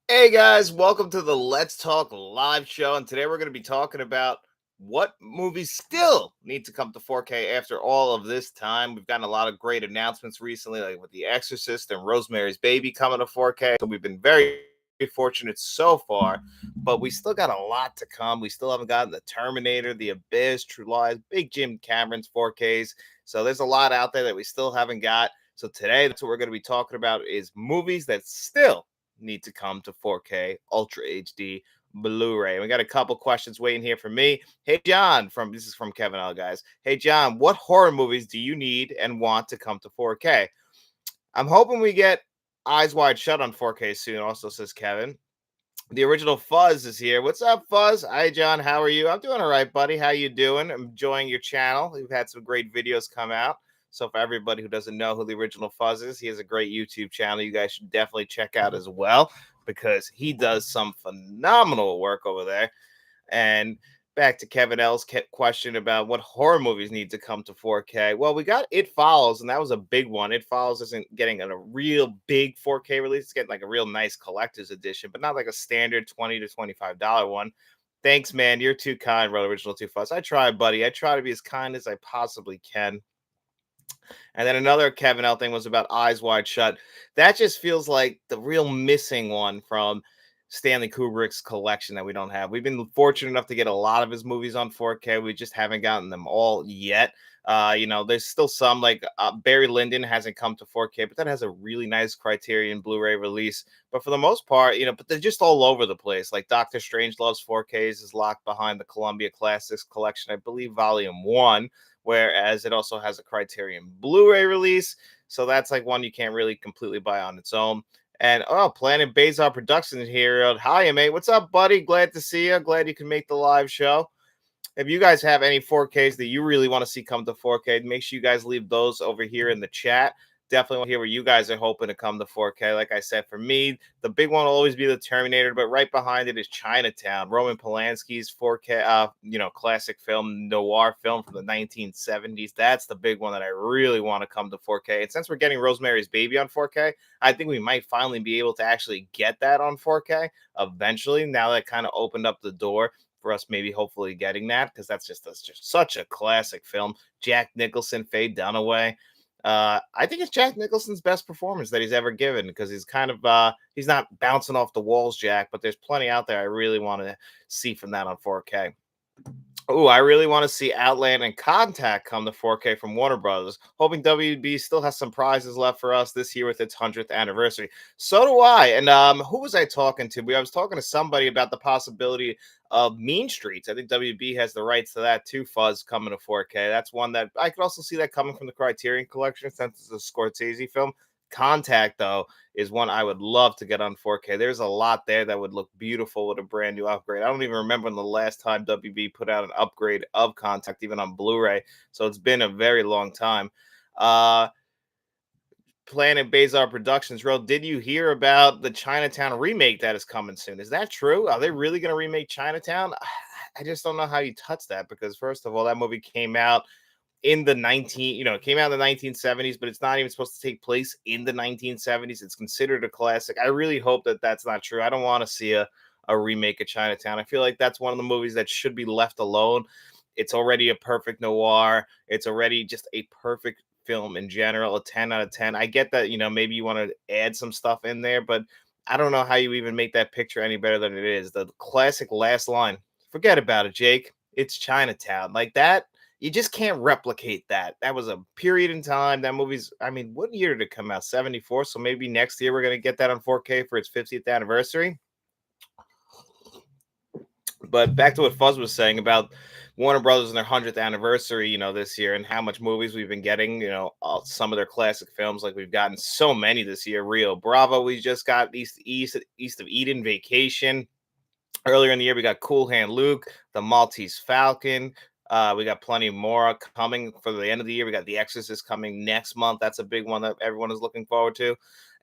Hey guys, welcome to the Let's Talk live show. And today we're going to be talking about what movies still need to come to 4K after all of this time. We've gotten a lot of great announcements recently, like with The Exorcist and Rosemary's Baby coming to 4K. So we've been very fortunate so far, but we still got a lot to come. We still haven't gotten The Terminator, The Abyss, True Lies, Big Jim Cameron's 4Ks. So there's a lot out there that we still haven't got. So today, that's what we're going to be talking about is movies that still need to come to 4K Ultra HD Blu-ray. We got a couple questions waiting here for me. Hey John, from this is from Kevin L, guys. Hey John, what horror movies do you need and want to come to 4K? I'm hoping we get Eyes Wide Shut on 4K soon. Also says Kevin. The original Fuzz is here. What's up, Fuzz? Hi, John. How are you? I'm doing all right, buddy. How you doing? I'm enjoying your channel. We've had some great videos come out. So for everybody who doesn't know who the original Fuzz is, he has a great YouTube channel. You guys should definitely check out as well because he does some phenomenal work over there. And back to Kevin L's question about what horror movies need to come to 4K. Well, we got It Follows, and that was a big one. It Follows isn't getting a real big 4K release. It's getting like a real nice collector's edition, but not like a standard $20 to $25 one. Thanks, man. You're too kind, Road Original 2 Fuss. I try, buddy. I try to be as kind as I possibly can. And then another Kevin L thing was about Eyes Wide Shut. That just feels like the real missing one from Stanley Kubrick's collection that we don't have. We've been fortunate enough to get a lot of his movies on 4K. We just haven't gotten them all yet. There's still some like Barry Lyndon hasn't come to 4K, but that has a really nice Criterion Blu-ray release. But for the most part, but they're just all over the place. Like Doctor Strangelove's 4Ks is locked behind the Columbia Classics collection, I believe, Volume 1, whereas it also has a Criterion Blu-ray release. So that's like one you can't really completely buy on its own. And Planet Bazar Productions here. Hi, mate. What's up, buddy? Glad to see you. Glad you can make the live show. If you guys have any 4Ks that you really want to see come to 4K, make sure you guys leave those over here in the chat. Definitely want to hear what you guys are hoping to come to 4K. Like I said, for me, the big one will always be the Terminator, but right behind it is Chinatown, Roman Polanski's 4K, classic film, noir film from the 1970s. That's the big one that I really want to come to 4K. And since we're getting Rosemary's Baby on 4K, I think we might finally be able to actually get that on 4K eventually. Now that kind of opened up the door for us maybe hopefully getting that because that's just such a classic film. Jack Nicholson, Faye Dunaway. I think it's Jack Nicholson's best performance that he's ever given because he's kind of he's not bouncing off the walls, Jack, but there's plenty out there I really want to see from that on 4K. Oh, I really want to see Outland and Contact come to 4K from Warner Brothers. Hoping WB still has some prizes left for us this year with its 100th anniversary. So do I. And who was I talking to? I was talking to somebody about the possibility of Mean Streets. I think WB has the rights to that too. Fuzz coming to 4K. That's one that I could also see that coming from the Criterion Collection since it's a Scorsese film. Contact, though, is one I would love to get on 4K. There's a lot there that would look beautiful with a brand new upgrade. I don't even remember the last time WB put out an upgrade of Contact, even on Blu-ray. So it's been a very long time. Planet Bazar Productions wrote, did you hear about the Chinatown remake that is coming soon? Is that true? Are they really going to remake Chinatown? I just don't know how you touch that because, first of all, that movie came out in the it came out in the 1970s, but it's not even supposed to take place in the 1970s. It's considered a classic. I really hope that that's not true. I don't want to see a remake of Chinatown. I feel like that's one of the movies that should be left alone. It's already a perfect noir. It's already just a perfect film in general, a 10 out of 10. I get that, maybe you want to add some stuff in there, but I don't know how you even make that picture any better than it is. The classic last line, forget about it, Jake. It's Chinatown. Like that, you just can't replicate that. That was a period in time. That movie's, I mean, what year did it come out? 74. So maybe next year we're going to get that on 4K for its 50th anniversary. But back to what Fuzz was saying about Warner Brothers and their 100th anniversary, this year and how much movies we've been getting, some of their classic films. Like we've gotten so many this year. Rio Bravo, we just got East of Eden, Vacation. Earlier in the year, we got Cool Hand Luke, The Maltese Falcon. We got plenty more coming for the end of the year. We got The Exorcist coming next month. That's a big one that everyone is looking forward to.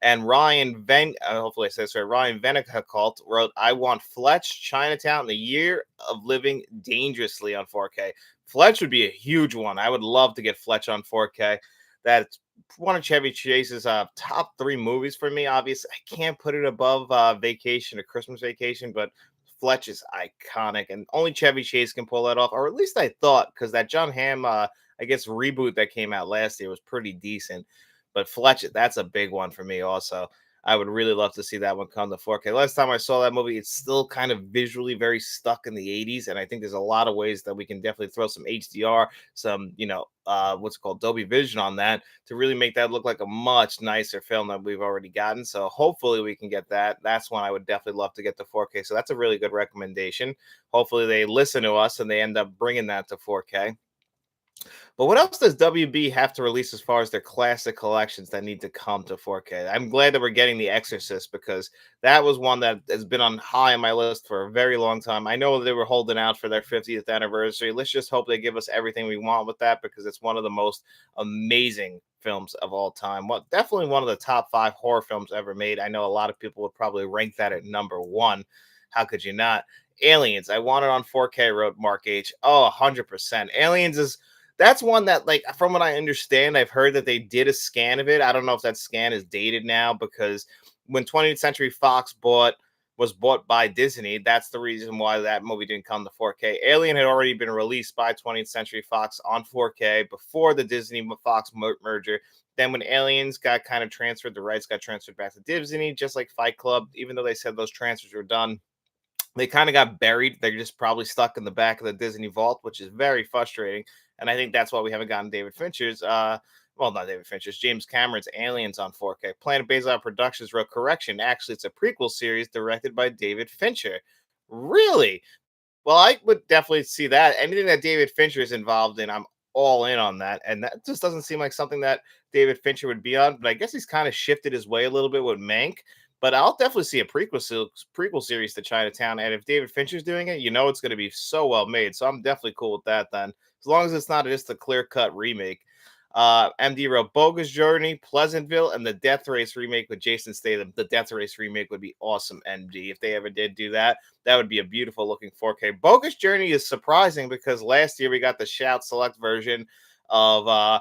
And hopefully I said this right, Ryan Venecult wrote, I want Fletch, Chinatown, The Year of Living Dangerously on 4K. Fletch would be a huge one. I would love to get Fletch on 4K. That's one of Chevy Chase's top three movies for me. Obviously, I can't put it above Vacation or Christmas Vacation, but Fletch is iconic, and only Chevy Chase can pull that off, or at least I thought, because that John Hamm, I guess, reboot that came out last year was pretty decent. But Fletch, that's a big one for me, also. I would really love to see that one come to 4K. Last time I saw that movie, it's still kind of visually very stuck in the 80s, and I think there's a lot of ways that we can definitely throw some HDR, some, what's it called, Dolby Vision on that to really make that look like a much nicer film that we've already gotten. So hopefully we can get that. That's one I would definitely love to get to 4K. So that's a really good recommendation. Hopefully they listen to us and they end up bringing that to 4K. But what else does WB have to release as far as their classic collections that need to come to 4K? I'm glad that we're getting The Exorcist because that was one that has been on high on my list for a very long time. I know they were holding out for their 50th anniversary. Let's just hope they give us everything we want with that because it's one of the most amazing films of all time. Well, definitely one of the top five horror films ever made. I know a lot of people would probably rank that at number one. How could you not? Aliens. I want it on 4K, wrote Mark H. Oh, 100%. Aliens is that's one that, like, from what I understand, I've heard that they did a scan of it. I don't know if that scan is dated now because when 20th Century Fox was bought by Disney, that's the reason why that movie didn't come to 4K. Alien had already been released by 20th Century Fox on 4K before the Disney Fox merger. Then when Aliens got kind of transferred, the rights got transferred back to Disney, just like Fight Club. Even though they said those transfers were done, they kind of got buried. They're just probably stuck in the back of the Disney vault, which is very frustrating. And I think that's why we haven't gotten David Fincher's, well, not David Fincher's, James Cameron's Aliens on 4K. Planet Basel Productions wrote correction. Actually, it's a prequel series directed by David Fincher. Really? Well, I would definitely see that. Anything that David Fincher is involved in, I'm all in on that. And that just doesn't seem like something that David Fincher would be on. But I guess he's kind of shifted his way a little bit with Mank. But I'll definitely see a prequel series to Chinatown. And if David Fincher's doing it, it's going to be so well made. So I'm definitely cool with that then, as long as it's not just a clear cut remake. MD wrote Bogus Journey, Pleasantville, and the Death Race remake with Jason Statham. The Death Race remake would be awesome, MD. If they ever did do that, that would be a beautiful looking 4K. Bogus Journey is surprising because last year we got the Shout Select version of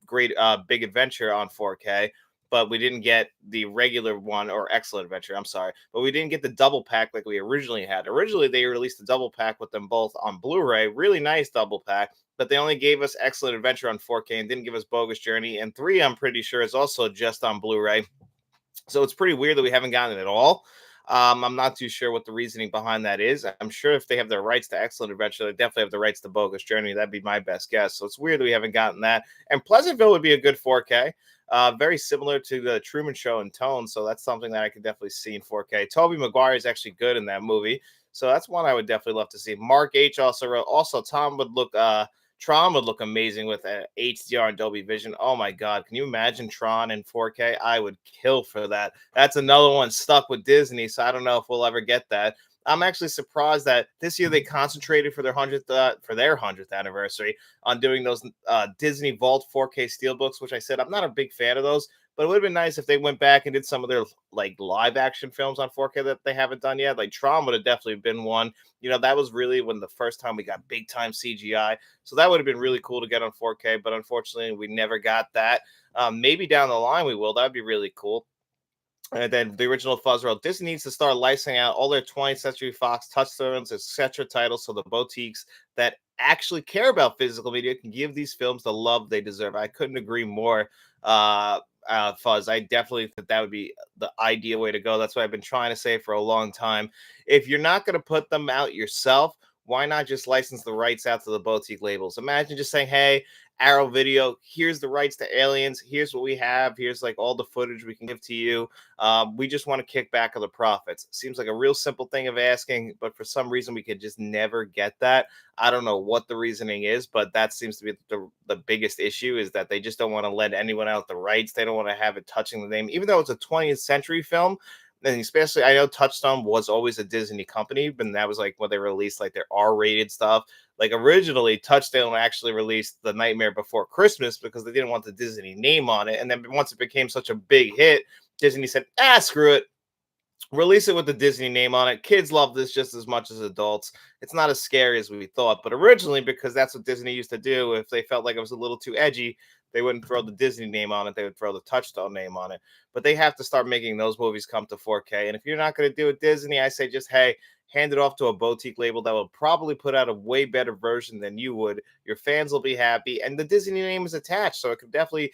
Great Big Adventure on 4K, but we didn't get the regular one, or Excellent Adventure, I'm sorry, but we didn't get the double pack like we originally had. Originally, they released a double pack with them both on Blu-ray, really nice double pack, but they only gave us Excellent Adventure on 4K and didn't give us Bogus Journey. And 3, I'm pretty sure, is also just on Blu-ray. So it's pretty weird that we haven't gotten it at all. I'm not too sure what the reasoning behind that is. I'm sure if they have the rights to Excellent Adventure, they definitely have the rights to Bogus Journey. That'd be my best guess. So it's weird that we haven't gotten that. And Pleasantville would be a good 4K. Very similar to the Truman Show in tone. So that's something that I could definitely see in 4K. Tobey Maguire is actually good in that movie. So that's one I would definitely love to see. Mark H also wrote, also Tron would look amazing with HDR and Dolby Vision. Oh my God. Can you imagine Tron in 4K? I would kill for that. That's another one stuck with Disney. So I don't know if we'll ever get that. I'm actually surprised that this year they concentrated for their 100th anniversary on doing those Disney Vault 4K steelbooks, which I said I'm not a big fan of those, but it would have been nice if they went back and did some of their like live action films on 4K that they haven't done yet. Like Tron would have definitely been one. That was really when the first time we got big time CGI. So that would have been really cool to get on 4K, but unfortunately we never got that. Maybe down the line we will. That'd be really cool. And then the original Fuzz wrote, Disney needs to start licensing out all their 20th Century Fox touchstones, etc. titles so the boutiques that actually care about physical media can give these films the love they deserve. I couldn't agree more, Fuzz. I definitely think that would be the ideal way to go. That's what I've been trying to say for a long time. If you're not going to put them out yourself, why not just license the rights out to the boutique labels? Imagine just saying, hey, Arrow Video, here's the rights to Aliens. Here's what we have. Here's like all the footage we can give to you. We just want to kick back on the profits. Seems like a real simple thing of asking, but for some reason we could just never get that. I don't know what the reasoning is, but that seems to be the biggest issue is that they just don't want to let anyone out the rights. They don't want to have it touching the name, even though it's a 20th century film. And especially, I know Touchstone was always a Disney company, but that was like when they released like their R-rated stuff. Like originally, Touchstone actually released The Nightmare Before Christmas because they didn't want the Disney name on it. And then once it became such a big hit, Disney said, screw it. Release it with the Disney name on it. Kids love this just as much as adults. It's not as scary as we thought. But originally, because that's what Disney used to do, if they felt like it was a little too edgy, They wouldn't throw the Disney name on it. They would throw the Touchstone name on it. But they have to start making those movies come to 4K. And if you're not going to do it Disney, I say just, hey, hand it off to a boutique label that will probably put out a way better version than you would. Your fans will be happy, and the Disney name is attached, so it could definitely,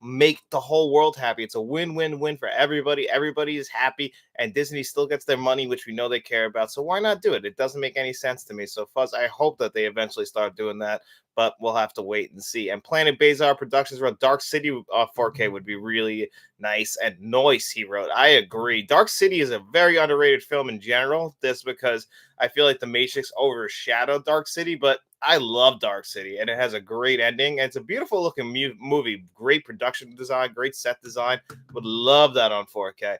make the whole world happy. It's a win-win-win for everybody. Everybody is happy, and Disney still gets their money, which we know they care about. So why not do it? It doesn't make any sense to me. So Fuzz, I hope that they eventually start doing that, but we'll have to wait and see. And Planet Bazar Productions wrote Dark City 4K would be really nice. And Noise, he wrote. I agree. Dark City is a very underrated film in general. This because I feel like The Matrix overshadowed Dark City, but I love Dark City, and it has a great ending. And it's a beautiful looking movie. Great production design, great set design. Would love that on 4K.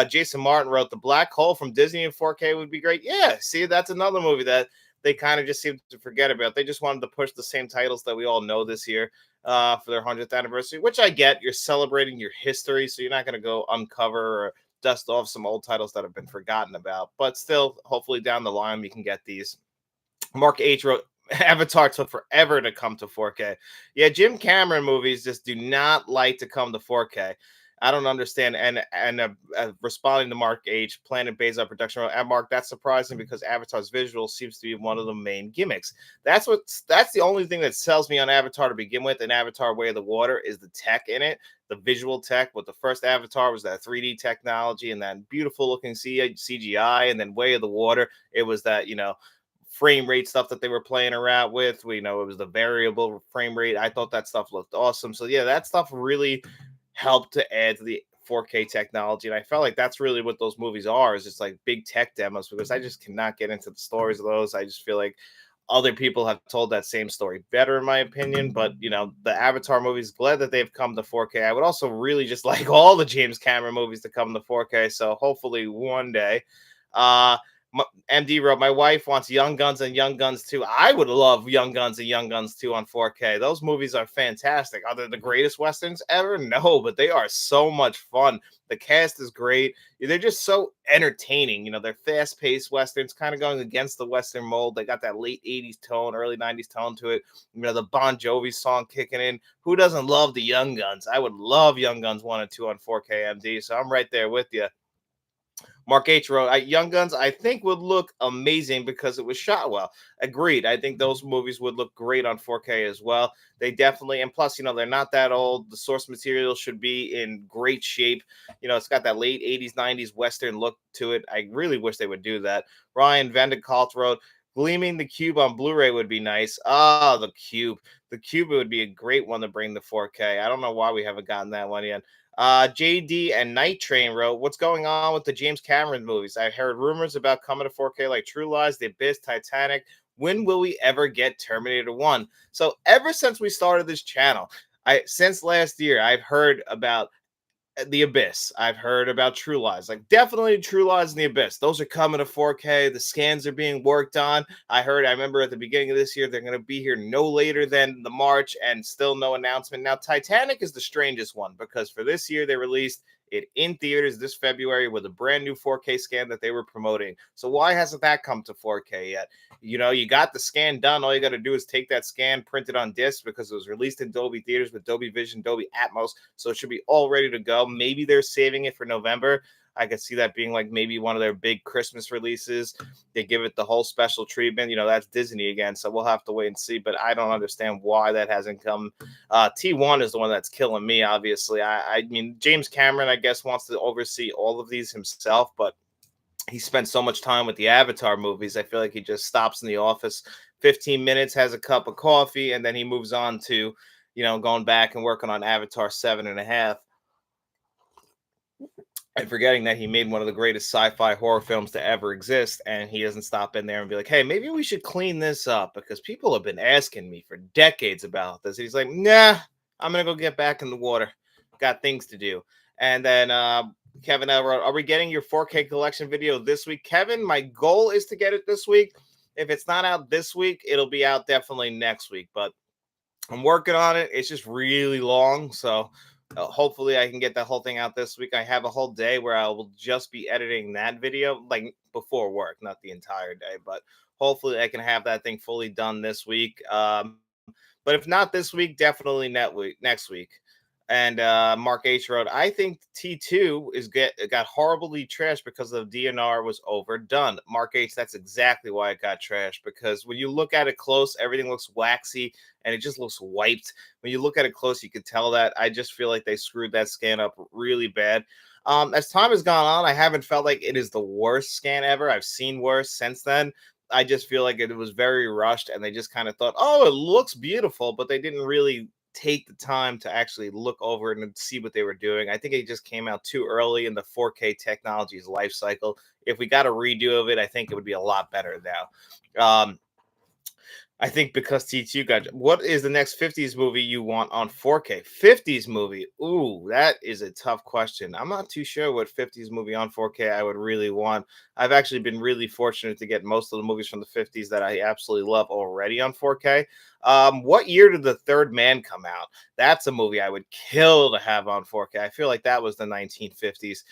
Jason Martin wrote The Black Hole from Disney in 4K would be great. Yeah, see, that's another movie that they kind of just seem to forget about. They just wanted to push the same titles that we all know this year for their 100th anniversary, which I get. You're celebrating your history, so you're not going to go uncover or dust off some old titles that have been forgotten about. But still, hopefully down the line, we can get these. Mark H wrote, Avatar took forever to come to 4K. Yeah, Jim Cameron movies just do not like to come to 4K. I don't understand. And responding to Mark H, Planet Bazar production, and Mark, that's surprising because Avatar's visual seems to be one of the main gimmicks. That's the only thing that sells me on Avatar to begin with. And Avatar: Way of the Water is the tech in it, the visual tech. With the first Avatar was that 3D technology and that beautiful looking CGI, and then Way of the Water, it was that frame rate stuff that they were playing around with. We know it was the variable frame rate. I thought that stuff looked awesome. So yeah, that stuff really helped to add to the 4K technology. And I felt like that's really what those movies are, is just like big tech demos, because I just cannot get into the stories of those. I just feel like other people have told that same story better, in my opinion. But the Avatar movies, glad that they've come to 4K. I would also really just like all the James Cameron movies to come to 4K. So hopefully one day. Uh MD wrote, my wife wants Young Guns and Young Guns 2. I would love Young Guns and Young Guns 2 on 4K. Those movies are fantastic. Are they the greatest Westerns ever? No, but they are so much fun. The cast is great. They're just so entertaining. They're fast-paced Westerns, kind of going against the Western mold. They got that late 80s tone, early 90s tone to it. The Bon Jovi song kicking in. Who doesn't love the Young Guns? I would love Young Guns 1 and 2 on 4K MD, so I'm right there with you. Mark H wrote, Young Guns, I think would look amazing because it was shot well. Agreed. I think those movies would look great on 4K as well. They definitely, and plus, they're not that old. The source material should be in great shape. It's got that late 80s, 90s Western look to it. I really wish they would do that. Ryan Vanderkalt wrote, Gleaming the Cube on Blu-ray would be nice. Ah, the Cube. The Cube would be a great one to bring to 4K. I don't know why we haven't gotten that one yet. JD and Night Train wrote, what's going on with the James Cameron movies? I heard rumors about coming to 4K like True Lies, The Abyss, Titanic. When will we ever get Terminator 1? So ever since we started this channel, since last year, I've heard about The Abyss. I've heard about True Lies. Like, definitely True Lies and The Abyss. Those are coming to 4K. The scans are being worked on. I remember at the beginning of this year, they're going to be here no later than the March, and still no announcement. Now, Titanic is the strangest one, because for this year, they released it in theaters this February with a brand new 4K scan that they were promoting. So why hasn't that come to 4K yet? You got the scan done. All you got to do is take that scan, print it on disc, because it was released in Dolby theaters with Dolby Vision, Dolby Atmos. So it should be all ready to go. Maybe they're saving it for November. I could see that being like maybe one of their big Christmas releases. They give it the whole special treatment. That's Disney again. So we'll have to wait and see. But I don't understand why that hasn't come. T1 is the one that's killing me, obviously. I mean, James Cameron, I guess, wants to oversee all of these himself, but he spent so much time with the Avatar movies. I feel like he just stops in the office 15 minutes, has a cup of coffee, and then he moves on to, going back and working on Avatar 7.5. And forgetting that he made one of the greatest sci-fi horror films to ever exist, and he doesn't stop in there and be like, hey, maybe we should clean this up because people have been asking me for decades about this. He's like, nah, I'm going to go get back in the water. Got things to do. And then Kevin wrote, are we getting your 4K collection video this week? Kevin, my goal is to get it this week. If it's not out this week, it'll be out definitely next week. But I'm working on it. It's just really long. So hopefully I can get that whole thing out this week. I have a whole day where I will just be editing that video, like before work, not the entire day, but hopefully I can have that thing fully done this week. But if not this week, definitely next week. And Mark H wrote, I think T2 is got horribly trashed because the DNR was overdone. Mark H, that's exactly why it got trashed, because when you look at it close, everything looks waxy and it just looks wiped. When you look at it close, you can tell that. I just feel like they screwed that scan up really bad. As time has gone on, I haven't felt like it is the worst scan ever. I've seen worse since then. I just feel like it was very rushed and they just kind of thought, oh, it looks beautiful, but they didn't really take the time to actually look over it and see what they were doing. I think it just came out too early in the 4K technology's life cycle. If we got a redo of it, I think it would be a lot better now. I think because T2 got, what is the next 50s movie you want on 4K? 50s movie. Ooh, that is a tough question. I'm not too sure what 50s movie on 4K I would really want. I've actually been really fortunate to get most of the movies from the 50s that I absolutely love already on 4K. What year did The Third Man come out? That's a movie I would kill to have on 4K. I feel like that was the 1950s.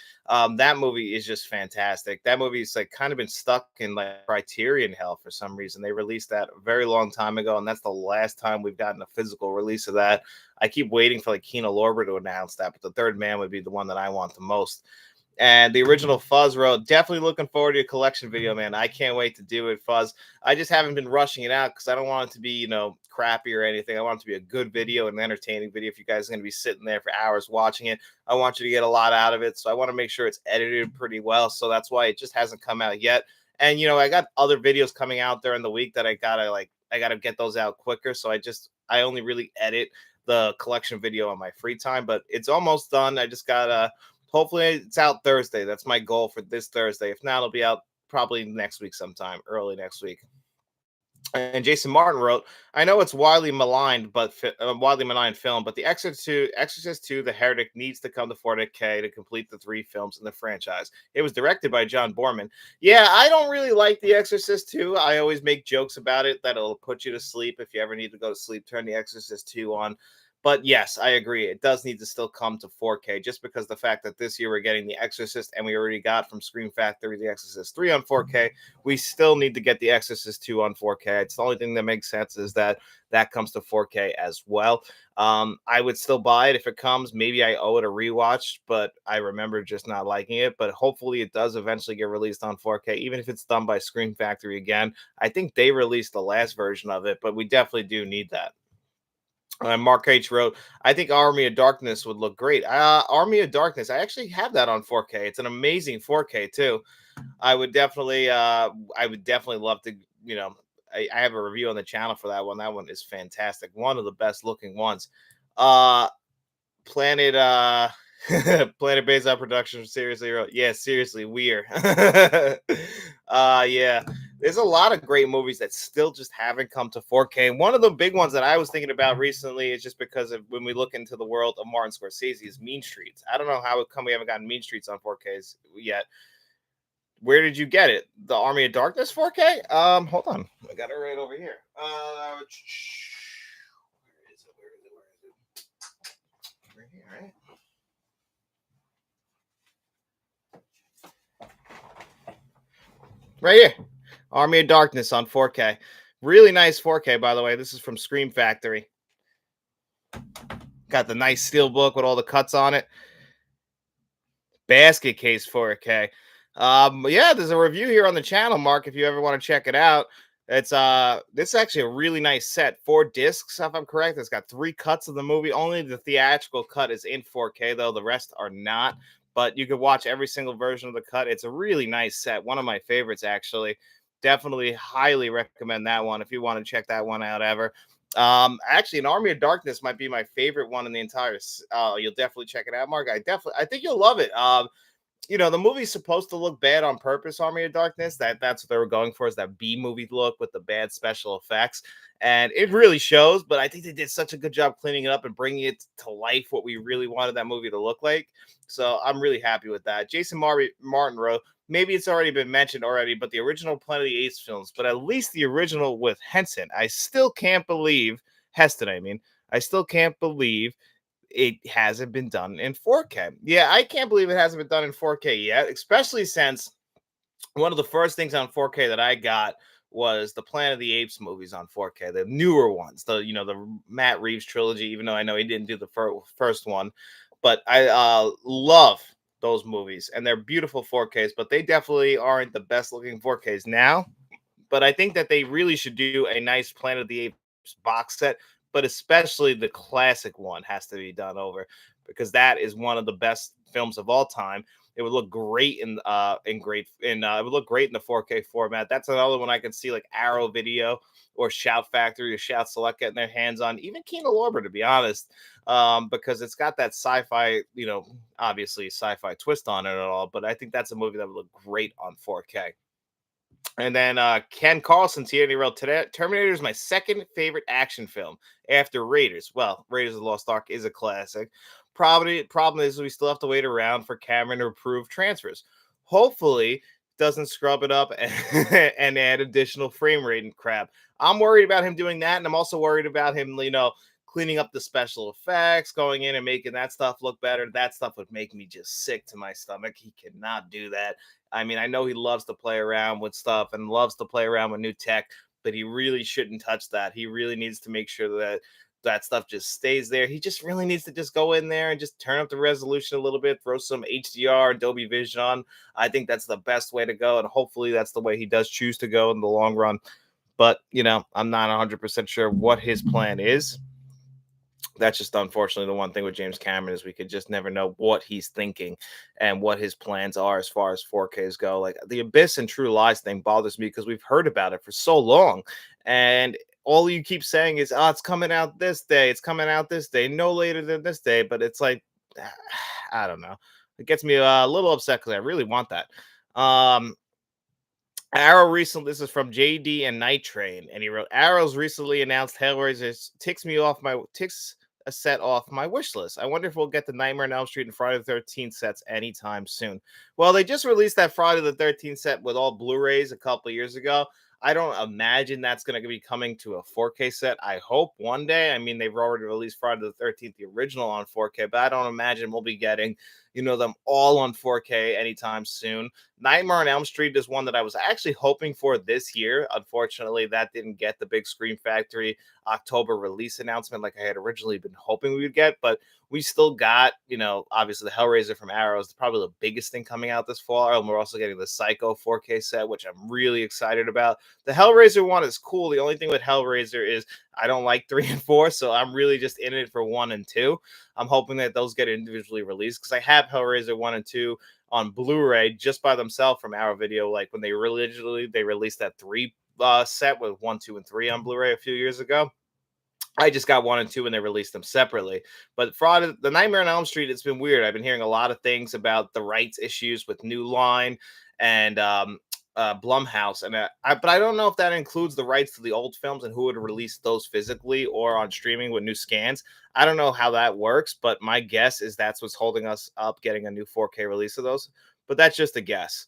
That movie is just fantastic. That movie's like kind of been stuck in like Criterion hell for some reason. They released that a very long time ago, and that's the last time we've gotten a physical release of that. I keep waiting for like Kino Lorber to announce that, but The Third Man would be the one that I want the most. And the original Fuzz wrote, definitely looking forward to your collection video, man. I can't wait to do it, Fuzz. I just haven't been rushing it out because I don't want it to be, crappy or anything. I want it to be a good video, an entertaining video. If you guys are going to be sitting there for hours watching it, I want you to get a lot out of it. So I want to make sure it's edited pretty well. So that's why it just hasn't come out yet. And, I got other videos coming out during the week that I gotta get those out quicker. So I only really edit the collection video on my free time, but it's almost done. I just gotta, hopefully it's out Thursday. That's my goal for this Thursday. If not, it'll be out probably next week sometime, early next week. And Jason Martin wrote, I know it's widely maligned film, but Exorcist 2, The Heretic needs to come to 4K to complete the three films in the franchise. It was directed by John Borman. Yeah, I don't really like The Exorcist 2. I always make jokes about it that it'll put you to sleep. If you ever need to go to sleep, turn The Exorcist 2 on. But yes, I agree. It does need to still come to 4K just because the fact that this year we're getting The Exorcist and we already got from Scream Factory The Exorcist 3 on 4K. We still need to get The Exorcist 2 on 4K. It's the only thing that makes sense is that comes to 4K as well. I would still buy it if it comes. Maybe I owe it a rewatch, but I remember just not liking it. But hopefully it does eventually get released on 4K, even if it's done by Scream Factory again. I think they released the last version of it, but we definitely do need that. Mark H wrote, I think Army of Darkness would look great. Army of Darkness, I actually have that on 4K. It's an amazing 4K too. I would definitely love to, I have a review on the channel for that one. That one is fantastic. One of the best looking ones. Uh, Planet Planet Based Production seriously wrote, yeah, seriously, weird. Yeah. There's a lot of great movies that still just haven't come to 4K. And one of the big ones that I was thinking about recently is just because of when we look into the world of Martin Scorsese is Mean Streets. I don't know how it come we haven't gotten Mean Streets on 4Ks yet. Where did you get it? The Army of Darkness 4K? Hold on. I got it right over here. Where is it? Where is it? Where is it? Right here, right? Right here. Army of Darkness on 4K. Really nice 4K, by the way. This is from Scream Factory. Got the nice steel book with all the cuts on it. Basket case 4K. Yeah, there's a review here on the channel, Mark, if you ever want to check it out. It's this is actually a really nice set. 4 discs, if I'm correct. It's got 3 cuts of the movie. Only the theatrical cut is in 4K, though. The rest are not. But you could watch every single version of the cut. It's a really nice set. One of my favorites, actually. Definitely highly recommend that one if you want to check that one out ever. Actually, an Army of Darkness might be my favorite one in the entire. You'll definitely check it out, Mark. I think you'll love it. The movie's supposed to look bad on purpose, Army of Darkness. That's what they were going for, is that B movie look with the bad special effects. And it really shows, but I think they did such a good job cleaning it up and bringing it to life what we really wanted that movie to look like. So I'm really happy with that. Jason Martin wrote, maybe it's already been mentioned already, but the original Planet of the Apes films, but at least the original with Heston, I still can't believe it hasn't been done in 4K. Yeah, I can't believe it hasn't been done in 4K yet, especially since one of the first things on 4K that I got was the Planet of the Apes movies on 4K, the newer ones, the Matt Reeves trilogy. Even though I know he didn't do the first one, but I love those movies, and they're beautiful 4Ks. But they definitely aren't the best looking 4Ks now. But I think that they really should do a nice Planet of the Apes box set, but especially the classic one has to be done over because that is one of the best films of all time. It would look great it would look great in the 4K format. That's another one I can see like Arrow Video or Shout Factory or Shout Select getting their hands on, even Kino Lorber, to be honest, because it's got that sci-fi, obviously sci-fi twist on it and all. But I think that's a movie that would look great on 4K. And then Ken Carlson's here and he wrote, today Terminator is my second favorite action film after Raiders. Well, Raiders of the Lost Ark is a classic. Probably problem is we still have to wait around for Cameron to approve transfers. Hopefully doesn't scrub it up and add additional frame rate and crap. I'm worried about him doing that, and I'm also worried about him, cleaning up the special effects, going in and making that stuff look better. That stuff would make me just sick to my stomach. He cannot do that. I mean, I know he loves to play around with stuff and loves to play around with new tech, but he really shouldn't touch that. He really needs to make sure that that stuff just stays there. He just really needs to just go in there and just turn up the resolution a little bit, throw some HDR, Adobe Vision on. I think that's the best way to go, and hopefully that's the way he does choose to go in the long run. But, I'm not 100% sure what his plan is. That's just unfortunately the one thing with James Cameron is we could just never know what he's thinking and what his plans are as far as 4Ks go. Like the Abyss and True Lies thing bothers me because we've heard about it for so long, and all you keep saying is, "Oh, it's coming out this day. It's coming out this day, no later than this day." But it's like, I don't know. It gets me a little upset because I really want that. Arrow recently, this is from JD and Night Train, and he wrote, Arrow's recently announced Hellraiser ticks a set off my wish list. I wonder if we'll get the Nightmare on Elm Street and Friday the 13th sets anytime soon. Well, they just released that Friday the 13th set with all Blu-rays a couple of years ago. I don't imagine that's going to be coming to a 4K set. I hope one day. I mean, they've already released Friday the 13th, the original, on 4K, but I don't imagine we'll be getting, them all on 4K anytime soon. Nightmare on Elm Street is one that I was actually hoping for this year. Unfortunately, that didn't get the big Scream Factory October release announcement like I had originally been hoping we would get, but we still got, obviously the Hellraiser from Arrow is probably the biggest thing coming out this fall. And we're also getting the Psycho 4K set, which I'm really excited about. The Hellraiser one is cool. The only thing with Hellraiser is I don't like 3 and 4, so I'm really just in it for 1 and 2. I'm hoping that those get individually released because I have Hellraiser 1 and 2 on Blu-ray just by themselves from Arrow Video. Like when they released that 3 set with 1, 2, and 3 on Blu-ray a few years ago. I just got 1 and 2 and they released them separately. But Fraud, the Nightmare on Elm Street, it's been weird. I've been hearing a lot of things about the rights issues with New Line and Blumhouse, and but I don't know if that includes the rights to the old films and who would release those physically or on streaming with new scans. I don't know how that works, but my guess is that's what's holding us up getting a new 4K release of those. But that's just a guess.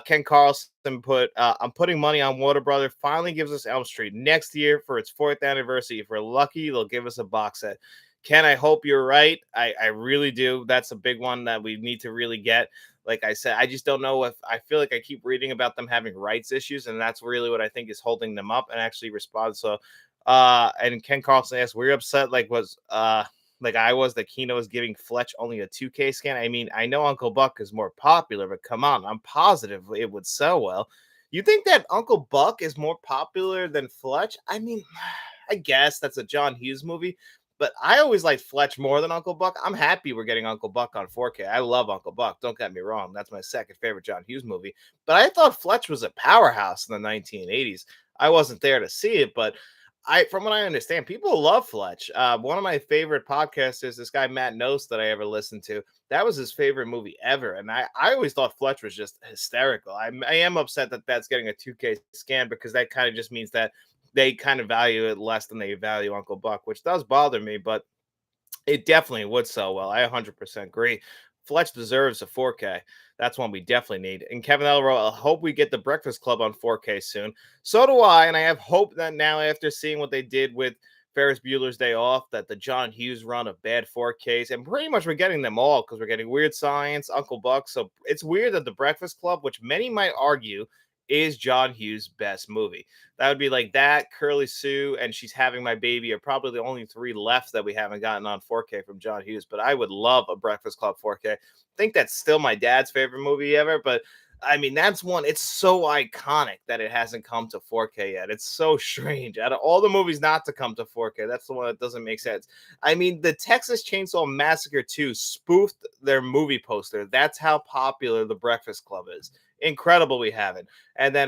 Ken Carlson put, I'm putting money on Warner Brother finally gives us Elm Street next year for its 4th anniversary. If we're lucky, they'll give us a box set. Ken, I hope you're right. I really do. That's a big one that we need to really get. Like I said, I just don't know if I feel like I keep reading about them having rights issues, and that's really what I think is holding them up and actually respond. So, and Ken Carlson asked, "Were you upset? Like I was that Kino was giving Fletch only a 2K scan? I mean, I know Uncle Buck is more popular, but come on, I'm positive it would sell well. You think that Uncle Buck is more popular than Fletch? I mean, I guess that's a John Hughes movie, but I always liked Fletch more than Uncle Buck. I'm happy we're getting Uncle Buck on 4K. I love Uncle Buck. Don't get me wrong. That's my second favorite John Hughes movie. But I thought Fletch was a powerhouse in the 1980s. I wasn't there to see it, but from what I understand, people love Fletch. One of my favorite podcasts is this guy, Matt Nost, that I ever listened to. That was his favorite movie ever. And I always thought Fletch was just hysterical. I am upset that that's getting a 2K scan because that kind of just means that they kind of value it less than they value Uncle Buck, which does bother me, but it definitely would sell well. I 100% agree. Fletch deserves a 4K. That's one we definitely need. And Kevin Elroy, I hope we get the Breakfast Club on 4K soon. So do I. And I have hope that now, after seeing what they did with Ferris Bueller's Day Off, that the John Hughes run of bad 4Ks, and pretty much we're getting them all because we're getting Weird Science, Uncle Buck. So it's weird that the Breakfast Club, which many might argue is John Hughes' best movie. That would be like that, Curly Sue, and She's Having My Baby are probably the only three left that we haven't gotten on 4K from John Hughes. But I would love a Breakfast Club 4K. I think that's still my dad's favorite movie ever, but I mean, that's one. It's so iconic that it hasn't come to 4K yet. It's so strange. Out of all the movies not to come to 4K, that's the one that doesn't make sense. I mean, the Texas Chainsaw Massacre 2 spoofed their movie poster. That's how popular The Breakfast Club is. Incredible we haven't. And then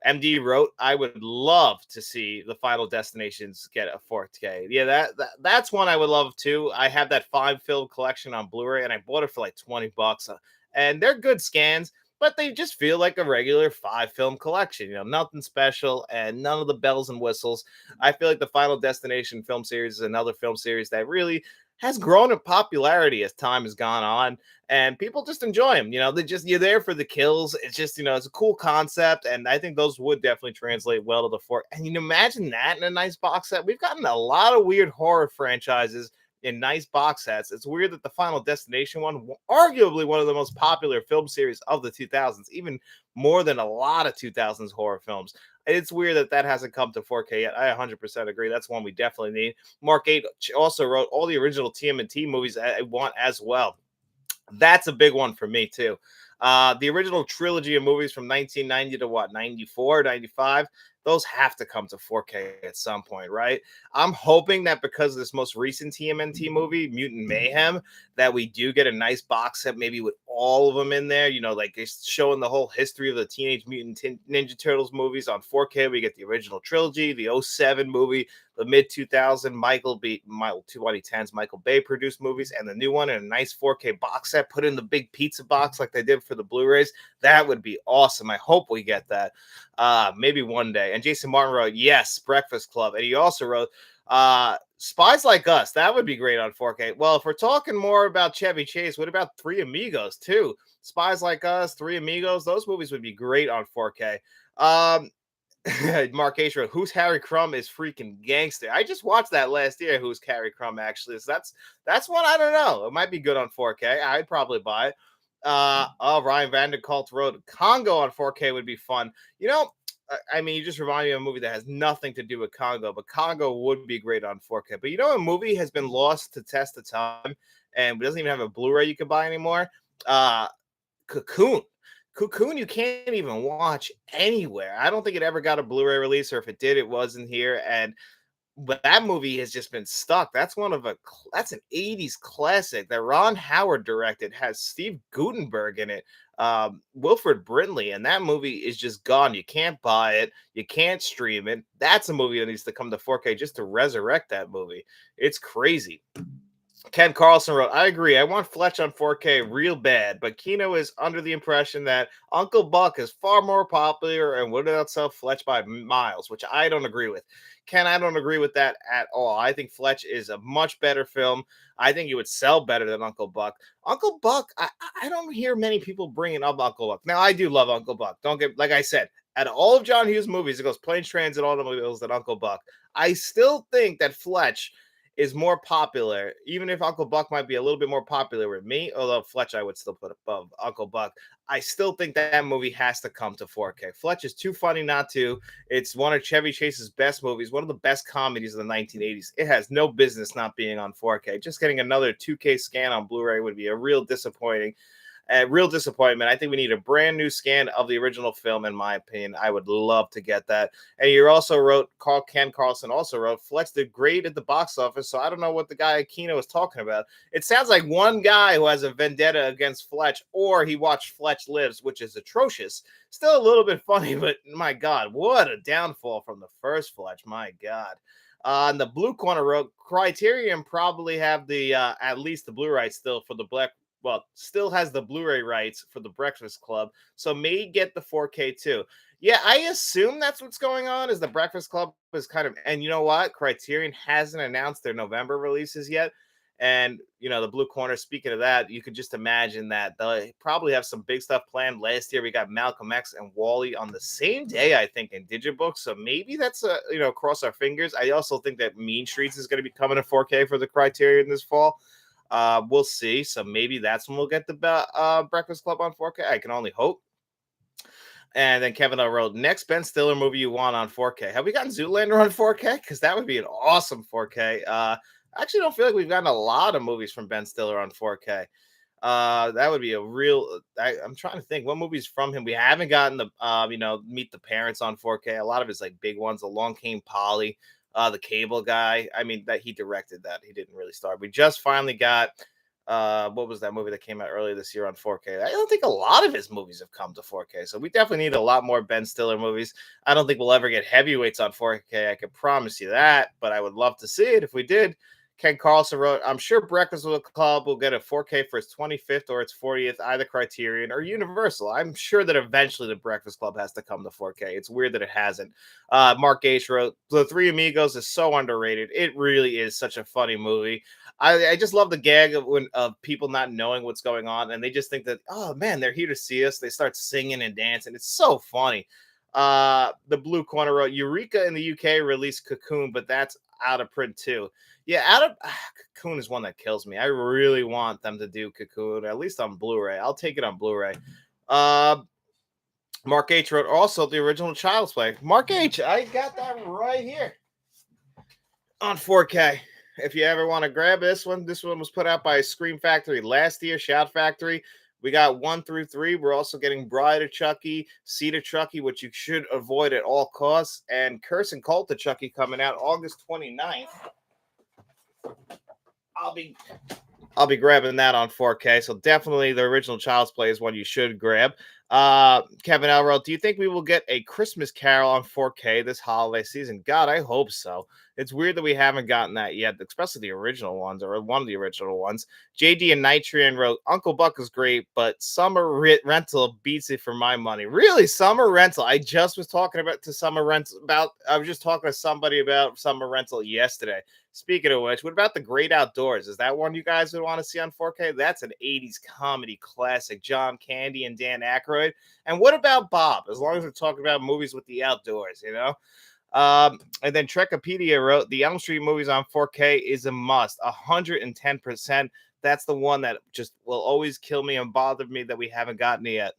MD wrote, I would love to see the Final Destinations get a 4K. Yeah, that's one I would love too. I have that 5 film collection on Blu-ray and I bought it for like 20 bucks. And they're good scans, but they just feel like a regular 5 film collection. Nothing special and none of the bells and whistles. I feel like the Final Destination film series is another film series that really has grown in popularity as time has gone on, and people just enjoy them. They just you're there for the kills. It's just it's a cool concept, and I think those would definitely translate well to the fork. And imagine that in a nice box set. We've gotten a lot of weird horror franchises in nice box sets. It's weird that the Final Destination one, arguably one of the most popular film series of the 2000s, even more than a lot of 2000s horror films. It's weird that that hasn't come to 4K yet. I 100% agree. That's one we definitely need. Mark 8 also wrote all the original TMNT movies I want as well. That's a big one for me too. The original trilogy of movies from 1990 to what, 94, 95, those have to come to 4K at some point, right? I'm hoping that because of this most recent TMNT movie, Mutant Mayhem, that we do get a nice box set, maybe with all of them in there. Like it's showing the whole history of the Teenage Mutant Ninja Turtles movies on 4K. We get the original trilogy, the '07 movie, the mid 2000 2010s Michael Bay produced movies, and the new one in a nice 4K box set, put in the big pizza box like they did for the Blu-rays. That would be awesome. I hope we get that maybe one day. And Jason Martin wrote, yes, Breakfast Club. And he also wrote, Spies Like Us. That would be great on 4K. Well, if we're talking more about Chevy Chase, what about Three Amigos too? Spies Like Us, Three Amigos, those movies would be great on 4K. Mark H wrote, Who's Harry Crumb is freaking gangster. I just watched that last year, Who's Harry Crumb, actually. So that's one I don't know. It might be good on 4K. I'd probably buy it. Ryan Vanderkalt wrote, Congo on 4K would be fun. I mean, you just remind me of a movie that has nothing to do with Congo, but Congo would be great on 4K. But a movie has been lost to test of time and doesn't even have a Blu-ray you can buy anymore. Cocoon. Cocoon, you can't even watch anywhere. I don't think it ever got a Blu-ray release, or if it did, it wasn't here. But that movie has just been stuck. That's an '80s classic that Ron Howard directed. Has Steve Guttenberg in it, Wilfred Brimley, and that movie is just gone. You can't buy it, you can't stream it. That's a movie that needs to come to 4K just to resurrect that movie. It's crazy. Ken Carlson wrote, I agree. I want Fletch on 4K real bad, but Kino is under the impression that Uncle Buck is far more popular and would outsell Fletch by miles, which I don't agree with. Ken, I don't agree with that at all. I think Fletch is a much better film. I think it would sell better than Uncle Buck. Uncle Buck, I don't hear many people bringing up Uncle Buck. Now, I do love Uncle Buck. Don't get, like I said, out of all of John Hughes' movies, it goes Planes, Trains, and Automobiles than Uncle Buck. I still think that Fletch is more popular, even if Uncle Buck might be a little bit more popular with me, although Fletch I would still put above Uncle Buck. I still think that movie has to come to 4K. Fletch is too funny not to. It's one of Chevy Chase's best movies, one of the best comedies of the 1980s. It has no business not being on 4K. Just getting another 2K scan on Blu-ray would be a real disappointment. I think we need a brand new scan of the original film, in my opinion. I would love to get that. And you also wrote, Ken Carlson also wrote, Fletch did great at the box office, so I don't know what the guy Kino was talking about. It sounds like one guy who has a vendetta against Fletch, or he watched Fletch Lives, which is atrocious. Still a little bit funny, but my God, what a downfall from the first Fletch. My God. And the Blue Corner wrote, Criterion probably have the at least the Blu-ray still for the still has the Blu-ray rights for the Breakfast Club, so may get the 4K too. Yeah, I assume that's what's going on. Is the Breakfast Club is kind of, and you know what? Criterion hasn't announced their November releases yet, and the Blue Corner. Speaking of that, you could just imagine that they probably have some big stuff planned. Last year we got Malcolm X and Wally on the same day, I think, in Digibook. So maybe that's cross our fingers. I also think that Mean Streets is going to be coming to 4K for the Criterion this fall. We'll see. So maybe that's when we'll get the Breakfast Club on 4K. I can only hope. And then Kevin L wrote, next Ben Stiller movie you want on 4K. Have we gotten Zoolander on 4K? Because that would be an awesome 4K. I actually don't feel like we've gotten a lot of movies from Ben Stiller on 4K. That would be a real. I'm trying to think what movies from him we haven't gotten the Meet the Parents on 4K. A lot of his like big ones. Along Came Polly, the Cable Guy. I mean that he directed that. He didn't really star. We just finally got what was that movie that came out earlier this year on 4K? I don't think a lot of his movies have come to 4K, so we definitely need a lot more Ben Stiller movies. I don't think we'll ever get Heavyweights on 4K. I can promise you that, but I would love to see it if we did. Ken Carlson wrote, I'm sure Breakfast with the Club will get a 4K for its 25th or its 40th, either Criterion or Universal. I'm sure that eventually the Breakfast Club has to come to 4K. It's weird that it hasn't. Mark H wrote, The Three Amigos is so underrated. It really is such a funny movie. I just love the gag of people not knowing what's going on, and they just think that, oh man, they're here to see us. They start singing and dancing. It's so funny. The Blue Corner wrote, Eureka in the UK released Cocoon, but that's out of print too. Yeah, Cocoon is one that kills me. I really want them to do Cocoon, at least on Blu-ray. I'll take it on Blu-ray. Uh, Mark H wrote also the original Child's Play. Mark H, I got that right here on 4K. If you ever want to grab this one was put out by Scream Factory last year, Shout Factory. We got 1 through 3. We're also getting Bride of Chucky, Seed of Chucky, which you should avoid at all costs, and Curse and Cult of Chucky coming out August 29th. I'll be grabbing that on 4K. So definitely the original Child's Play is one you should grab. Kevin Elrow, do you think we will get a Christmas Carol on 4K this holiday season? God, I hope so. It's weird that we haven't gotten that yet, especially the original ones or one of the original ones. JD and Nitrian wrote, Uncle Buck is great, but Summer Rental beats it for my money. Really, Summer Rental? I just was talking about Summer Rental I was just talking to somebody about Summer Rental yesterday. Speaking of which, what about The Great Outdoors? Is that one you guys would want to see on 4K? That's an 80s comedy classic. John Candy and Dan Aykroyd. And what about Bob? As long as we're talking about movies with the outdoors, you know? And then Trekopedia wrote, the Elm Street movies on 4K is a must. 110%. That's the one that just will always kill me and bother me that we haven't gotten it yet.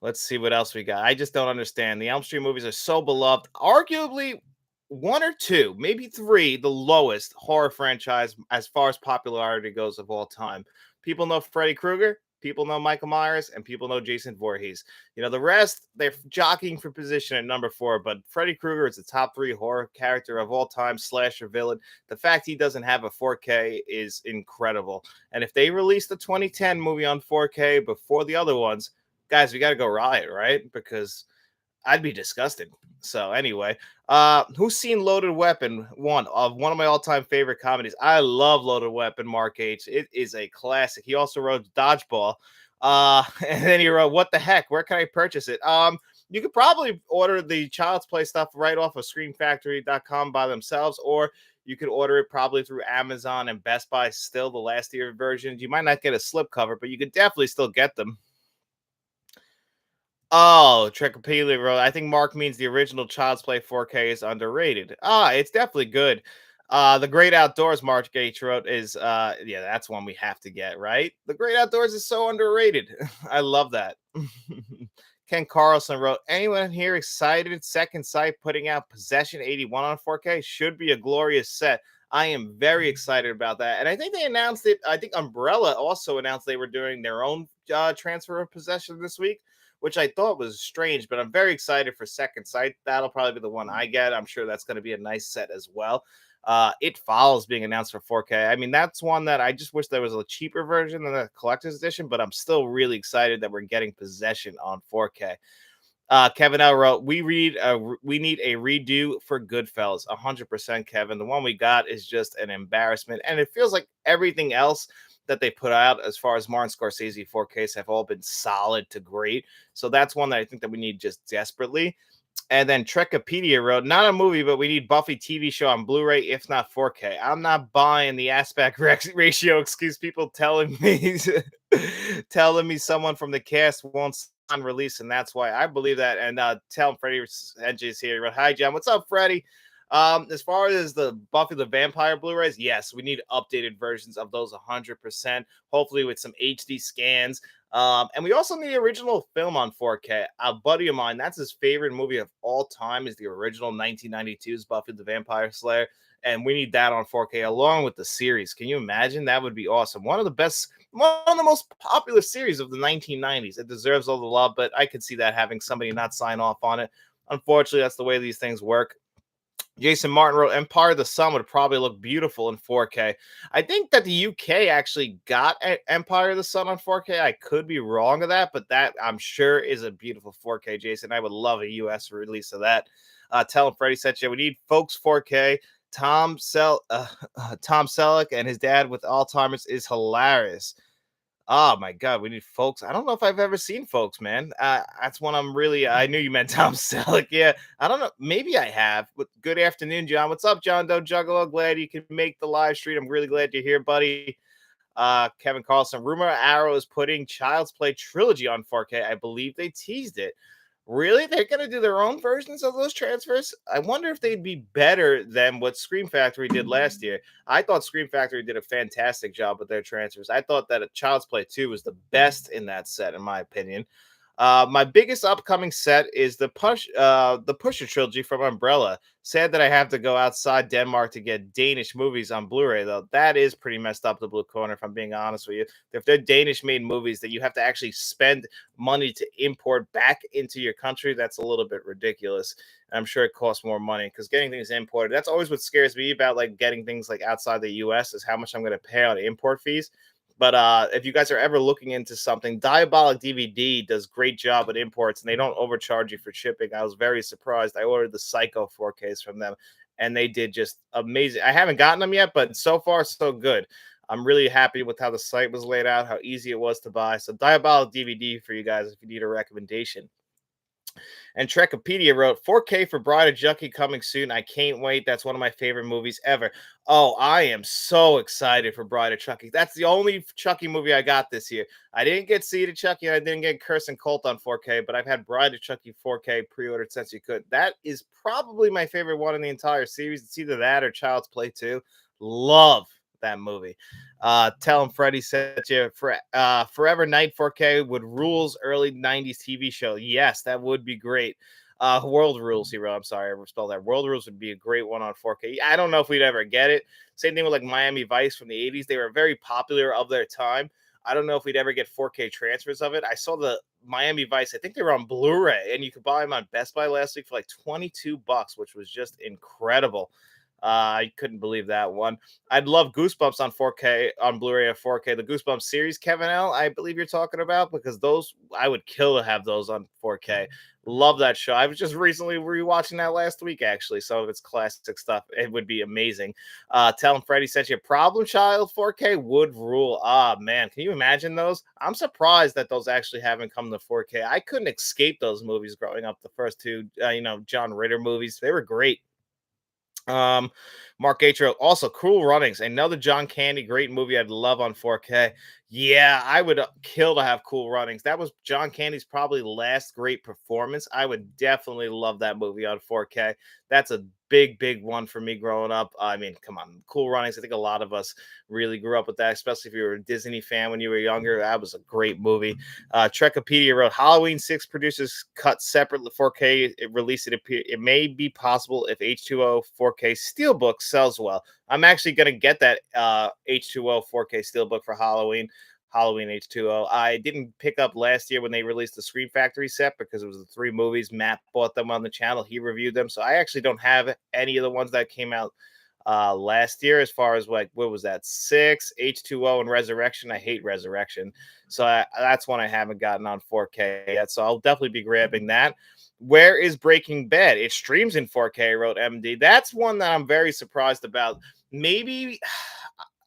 Let's see what else we got. I just don't understand. The Elm Street movies are so beloved. Arguably, 1 or 2, maybe 3, the lowest horror franchise as far as popularity goes of all time. People know Freddy Krueger, people know Michael Myers, and people know Jason Voorhees. You know, the rest, they're jockeying for position at number 4, but Freddy Krueger is the top 3 horror character of all time, slasher villain. The fact he doesn't have a 4K is incredible. And if they release the 2010 movie on 4K before the other ones, guys, we got to go riot, right? Because I'd be disgusted. So anyway, who's seen Loaded Weapon? One of my all-time favorite comedies. I love Loaded Weapon, Mark H. It is a classic. He also wrote Dodgeball. And then he wrote, What the Heck? Where can I purchase it? You could probably order the Child's Play stuff right off of screenfactory.com by themselves, or you could order it probably through Amazon and Best Buy, still the last year versions. You might not get a slipcover, but you could definitely still get them. Oh, Trichopelia wrote, I think Mark means the original Child's Play 4K is underrated. It's definitely good. The Great Outdoors, Mark Gates wrote, is yeah, that's one we have to get, right? The Great Outdoors is so underrated. I love that. Ken Carlson wrote, anyone here excited? Second Sight putting out Possession 81 on 4K should be a glorious set. I am very excited about that. And I think they announced it. I think Umbrella also announced they were doing their own transfer of Possession this week, which I thought was strange, but I'm very excited for Second Sight. That'll probably be the one I get. I'm sure that's going to be a nice set as well. It Follows being announced for 4K. I mean, that's one that I just wish there was a cheaper version than the collector's edition, but I'm still really excited that we're getting Possession on 4K. Kevin L wrote, we need a redo for Goodfellas. 100%, Kevin. The one we got is just an embarrassment, and it feels like everything else that they put out as far as Martin Scorsese 4Ks have all been solid to great. So that's one that I think that we need just desperately. And then Trekopedia wrote, not a movie, but we need Buffy TV show on Blu-ray, if not 4K. I'm not buying the aspect ratio excuse people telling me someone from the cast won't on release, and that's why I believe that. And tell him Freddie NJ's here. Hi, John. What's up, Freddie? As far as the Buffy the Vampire Blu-rays, yes, we need updated versions of those 100%. Hopefully, with some HD scans. And we also need the original film on 4K. A buddy of mine, that's his favorite movie of all time, is the original 1992's Buffy the Vampire Slayer, and we need that on 4K along with the series. Can you imagine? That would be awesome. One of the most popular series of the 1990s. It deserves all the love, but I could see that having somebody not sign off on it. Unfortunately, that's the way these things work. Jason Martin wrote Empire of the Sun would probably look beautiful in 4K. I think that the UK actually got Empire of the Sun on 4K. I could be wrong of that, but that I'm sure is a beautiful 4K, Jason. I would love a US release of that. Tell him Freddie said, yeah, we need folks 4K. Tom Selleck and his dad with Alzheimer's is hilarious. Oh my God, we need Folks. I don't know if I've ever seen Folks, man. That's one I'm really. I knew you meant Tom Selleck. Yeah, I don't know. Maybe I have. But good afternoon, John. What's up, John Doe Juggalo? Glad you can make the live stream. I'm really glad you're here, buddy. Kevin Carlson. Rumor Arrow is putting Child's Play trilogy on 4K. I believe they teased it. Really? They're gonna do their own versions of those transfers? I wonder if they'd be better than what Scream Factory did last year. I thought Scream Factory did a fantastic job with their transfers. I thought that a Child's Play 2 was the best in that set, in my opinion. My biggest upcoming set is the Pusher trilogy from Umbrella. Sad that I have to go outside Denmark to get Danish movies on Blu-ray, though. That is pretty messed up, the Blue Corner, if I'm being honest with you. If they're Danish-made movies that you have to actually spend money to import back into your country, that's a little bit ridiculous. I'm sure it costs more money because getting things imported, that's always what scares me about like getting things like outside the US is how much I'm going to pay on import fees. But if you guys are ever looking into something, Diabolic DVD does great job at imports, and they don't overcharge you for shipping. I was very surprised. I ordered the Psycho 4Ks from them, and they did just amazing. I haven't gotten them yet, but so far so good. I'm really happy with how the site was laid out, how easy it was to buy. So Diabolic DVD for you guys if you need a recommendation. And Trekopedia wrote 4K for Bride of Chucky coming soon. I can't wait. That's one of my favorite movies ever. Oh, I am so excited for Bride of Chucky. That's the only Chucky movie I got this year. I didn't get Seed of Chucky and I didn't get Curse and Cult on 4K, but I've had Bride of Chucky 4K pre-ordered since you could. That is probably my favorite one in the entire series. It's either that or Child's Play 2. Love that movie. Tell him Freddie said you for Forever Night 4K would rules early 90s TV show. Yes, that would be great. World Rules, he wrote. I'm sorry, I spelled that. World Rules would be a great one on 4K. I don't know if we'd ever get it. Same thing with like Miami Vice from the 80s. They were very popular of their time. I don't know if we'd ever get 4K transfers of it. I saw the Miami Vice. I think they were on Blu-ray, and you could buy them on Best Buy last week for like $22, which was just incredible. I couldn't believe that one. I'd love Goosebumps on 4K on Blu-ray or 4K. The Goosebumps series, Kevin L. I believe you're talking about because those I would kill to have those on 4K. Love that show. I was just recently rewatching that last week, actually. Some of its classic stuff. It would be amazing. Tell him Freddie sent you a Problem Child 4K would rule. Ah, man. Can you imagine those? I'm surprised that those actually haven't come to 4K. I couldn't escape those movies growing up. The first two, John Ritter movies. They were great. Mark Atro, also Cruel Runnings, another John Candy, great movie I'd love on 4K. Yeah, I would kill to have Cool Runnings. That was John Candy's probably last great performance. I would definitely love that movie on 4K. That's a big one for me growing up. I mean, come on, Cool Runnings. I think a lot of us really grew up with that, especially if you were a Disney fan when you were younger. That was a great movie. Trekopedia wrote Halloween 6 producers cut separately 4K. It released it may be possible if H2O 4K Steelbook sells well. I'm actually going to get that H2O 4K Steelbook for Halloween H2O. I didn't pick up last year when they released the Scream Factory set because it was the 3 movies. Matt bought them on the channel. He reviewed them. So I actually don't have any of the ones that came out last year as far as like, what was that? 6, H2O, and Resurrection. I hate Resurrection. So that's one I haven't gotten on 4K yet. So I'll definitely be grabbing that. Where is Breaking Bad? It streams in 4K, wrote MD. That's one that I'm very surprised about. Maybe,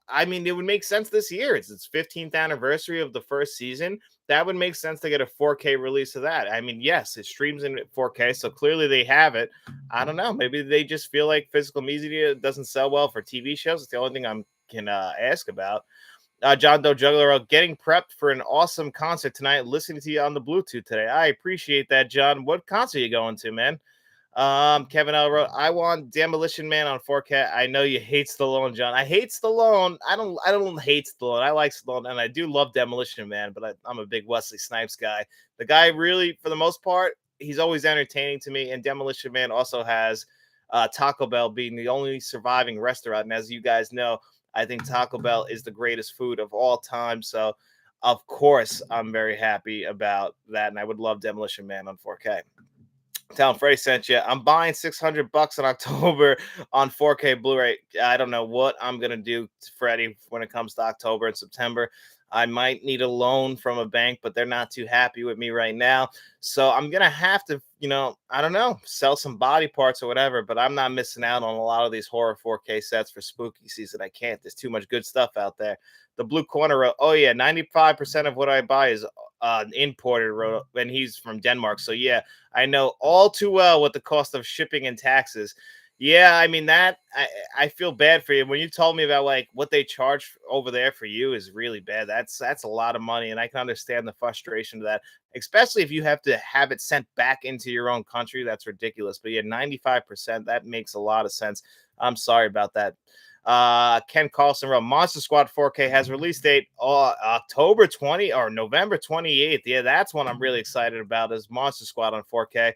I mean, it would make sense this year. It's its 15th anniversary of the first season. That would make sense to get a 4K release of that. I mean, yes, it streams in 4K, so clearly they have it. I don't know. Maybe they just feel like physical media doesn't sell well for TV shows. It's the only thing I can ask about. John Doe Juggler, getting prepped for an awesome concert tonight. Listening to you on the Bluetooth today. I appreciate that, John. What concert are you going to, man? Kevin L wrote, I want Demolition Man on 4K. I know you hate Stallone, John. I hate Stallone. I don't hate Stallone. I like Stallone, and I do love Demolition Man, but I'm a big Wesley Snipes guy. The guy really, for the most part, he's always entertaining to me. And Demolition Man also has Taco Bell being the only surviving restaurant. And as you guys know, I think Taco Bell is the greatest food of all time. So of course I'm very happy about that. And I would love Demolition Man on 4K. Tell him Freddie sent you. I'm buying $600 in October on 4K Blu-ray. I don't know what I'm gonna do, Freddie, when it comes to October and September. I might need a loan from a bank, but they're not too happy with me right now. So I'm gonna have to, I don't know, sell some body parts or whatever. But I'm not missing out on a lot of these horror 4K sets for spooky season. I can't. There's too much good stuff out there. The Blue Corner wrote, oh yeah, 95% of what I buy is imported. And he's from Denmark. So yeah, I know all too well what the cost of shipping and taxes. Yeah, I mean that I feel bad for you when you told me about like what they charge over there for you is really bad. That's a lot of money, and I can understand the frustration of that, especially if you have to have it sent back into your own country. That's ridiculous. But yeah, 95%, that makes a lot of sense. I'm sorry about that. Ken Carlson wrote Monster Squad 4K has release date October 20 or November 28th. Yeah, that's one I'm really excited about is Monster Squad on 4K.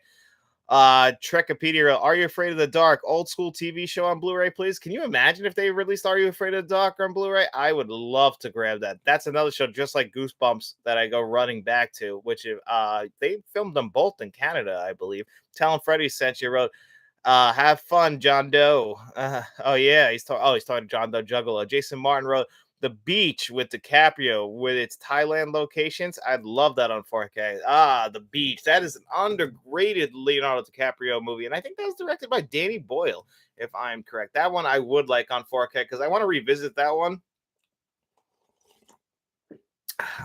Trekopedia wrote, Are You Afraid of the Dark? Old school TV show on Blu-ray, please. Can you imagine if they released Are You Afraid of the Dark on Blu-ray? I would love to grab that. That's another show just like Goosebumps that I go running back to, which they filmed them both in Canada, I believe. Tell him Freddie sent you wrote, have fun, John Doe. Oh yeah, he's talking John Doe Juggalo. Jason Martin wrote The Beach with DiCaprio with its Thailand locations. I'd love that on 4K. The Beach. That is an underrated Leonardo DiCaprio movie, and I think that was directed by Danny Boyle, if I'm correct. That one I would like on 4K because I want to revisit that one.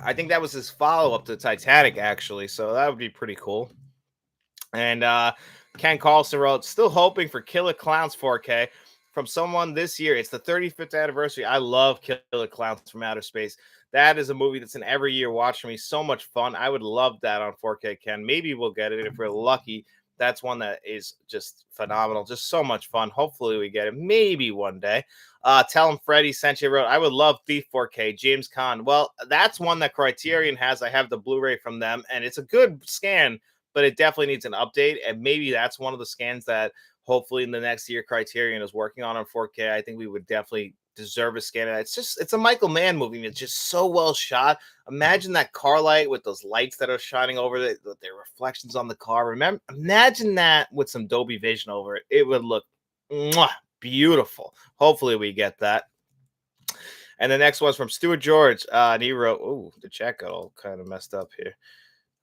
I think that was his follow up to Titanic, actually, so that would be pretty cool. And Ken Carlson wrote, still hoping for Killer Clowns 4K from someone this year. It's the 35th anniversary. I love Killer Clowns from Outer Space. That is a movie that's an every year watch for me. So much fun. I would love that on 4K, Ken. Maybe we'll get it if we're lucky. That's one that is just phenomenal. Just so much fun. Hopefully we get it. Maybe one day. Tell him Freddie sent you wrote, I would love Thief 4K, James Caan. Well, that's one that Criterion has. I have the Blu-ray from them, and it's a good scan, but it definitely needs an update. And maybe that's one of the scans that hopefully in the next year Criterion is working on 4K. I think we would definitely deserve a scan. It's a Michael Mann movie. It's just so well shot. Imagine that car light with those lights that are shining over their reflections on the car. Imagine that with some Dolby Vision over it. It would look beautiful. Hopefully we get that. And the next one's from Stuart George. And he wrote, oh, the chat got all kind of messed up here.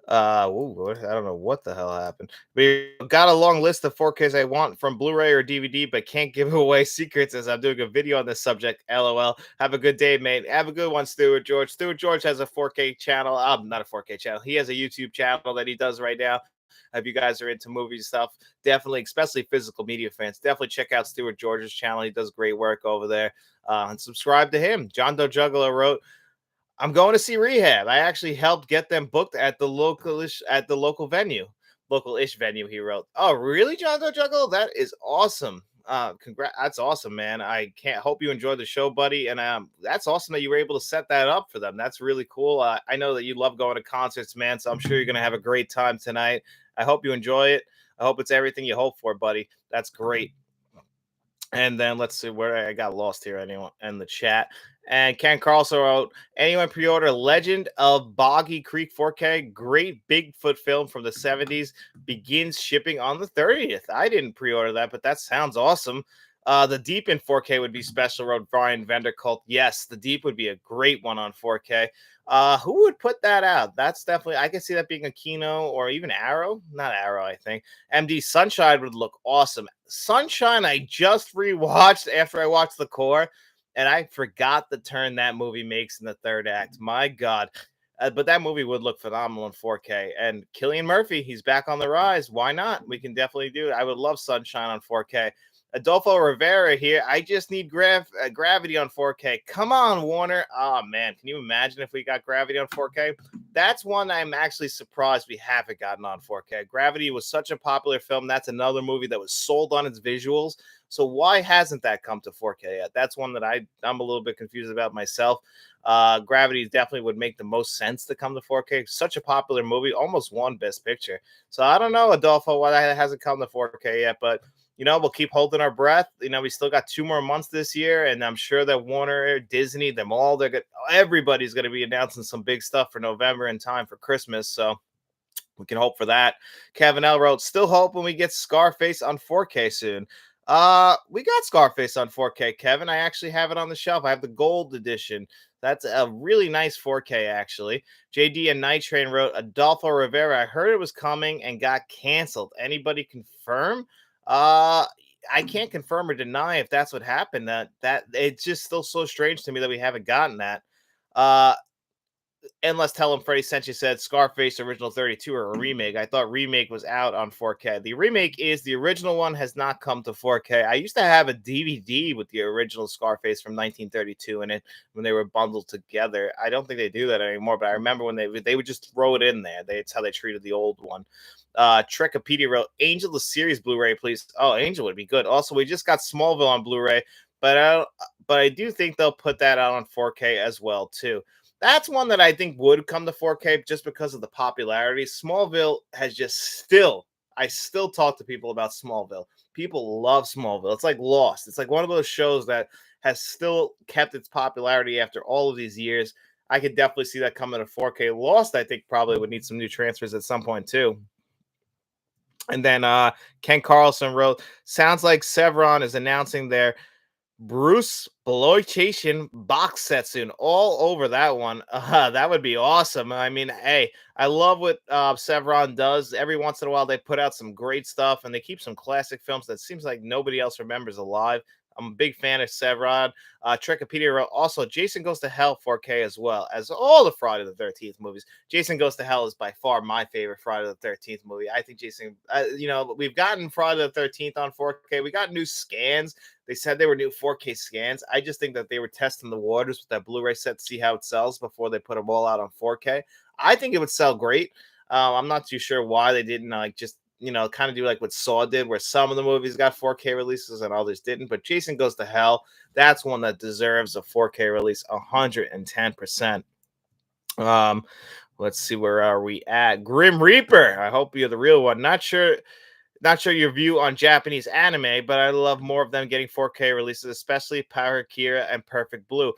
I don't know what the hell happened. We got a long list of 4Ks I want from Blu-ray or DVD, but can't give away secrets as I'm doing a video on this subject. LOL. Have a good day, mate. Have a good one, Stuart George. Stuart George has a 4K channel. Not a 4K channel. He has a YouTube channel that he does right now. If you guys are into movie stuff, definitely, especially physical media fans, definitely check out Stuart George's channel. He does great work over there. And subscribe to him. John Doe Juggalo wrote, I'm going to see Rehab. I actually helped get them booked at the local venue, local-ish venue. He wrote, "Oh, really, John Doe Juggle? That is awesome. Congrats! That's awesome, man. I can't hope you enjoyed the show, buddy. And that's awesome that you were able to set that up for them. That's really cool. I know that you love going to concerts, man. So I'm sure you're gonna have a great time tonight. I hope you enjoy it. I hope it's everything you hope for, buddy. That's great." And then let's see where I got lost here. Anyone in the chat? And Ken Carlson wrote, anyone pre-order Legend of Boggy Creek 4K? Great Bigfoot film from the 70s. Begins shipping on the 30th. I didn't pre-order that, but that sounds awesome. The Deep in 4K would be special, wrote Brian Vanderkult. Yes, the Deep would be a great one on 4K. Who would put that out? That's definitely, I can see that being a Kino or even Arrow. Not Arrow, I think. MD Sunshine would look awesome. Sunshine, I just rewatched after I watched The Core, and I forgot the turn that movie makes in the third act. My God. But that movie would look phenomenal in 4K. And Cillian Murphy, he's back on the rise. Why not? We can definitely do it. I would love Sunshine on 4K. Adolfo Rivera here. I just need Gravity on 4K. Come on, Warner. Oh man, can you imagine if we got Gravity on 4K? That's one I'm actually surprised we haven't gotten on 4K. Gravity was such a popular film. That's another movie that was sold on its visuals. So why hasn't that come to 4K yet? That's one that I'm a little bit confused about myself. Gravity definitely would make the most sense to come to 4K. Such a popular movie, almost won Best Picture. So I don't know, Adolfo, why that hasn't come to 4K yet, but we'll keep holding our breath. We still got 2 more months this year, and I'm sure that Warner, Disney, them all, everybody's going to be announcing some big stuff for November in time for Christmas. So we can hope for that. Kevin L wrote, still hoping we get Scarface on 4K soon. We got Scarface on 4K, Kevin. I actually have it on the shelf. I have the gold edition. That's a really nice 4K, actually. JD and Night Train wrote, Adolfo Rivera, I heard it was coming and got canceled. Anybody confirm? Uh I can't confirm or deny if that's what happened. That it's just still so strange to me that we haven't gotten that. Uh Unless Tell Him Freddie sent you said Scarface Original 32 or a remake. I thought remake was out on 4K. The remake is the original one has not come to 4K. I used to have a DVD with the original Scarface from 1932 in it when they were bundled together. I don't think they do that anymore, but I remember when they would just throw it in there. It's how they treated the old one. Trekopedia wrote Angel the series Blu-ray, please. Oh, Angel would be good. Also, we just got Smallville on Blu-ray, but I do think they'll put that out on 4K as well too. That's one that I think would come to 4K just because of the popularity. Smallville has just I still talk to people about Smallville. People love Smallville. It's like Lost. It's like one of those shows that has still kept its popularity after all of these years. I could definitely see that coming to 4K. Lost, I think, probably would need some new transfers at some point too. And then Ken Carlson wrote, sounds like Sevron is announcing their Bruce Exploitation box set soon. All over that one. That would be awesome. I mean, hey, I love what Sevron does. Every once in a while, they put out some great stuff, and they keep some classic films that seems like nobody else remembers alive. I'm a big fan of Sevron. Trekopedia wrote, also, Jason Goes to Hell 4K as well as all the Friday the 13th movies. Jason Goes to Hell is by far my favorite Friday the 13th movie. I think we've gotten Friday the 13th on 4K. We got new scans. They said they were new 4K scans. I just think that they were testing the waters with that Blu-ray set to see how it sells before they put them all out on 4K. I think it would sell great. I'm not too sure why they didn't just kind of do like what Saw did, where some of the movies got 4K releases and others didn't. But Jason Goes to Hell, that's one that deserves a 4K release 110%. Let's see, where are we at? Grim Reaper. I hope you're the real one. Not sure your view on Japanese anime, but I love more of them getting 4K releases, especially Power Kira and Perfect Blue.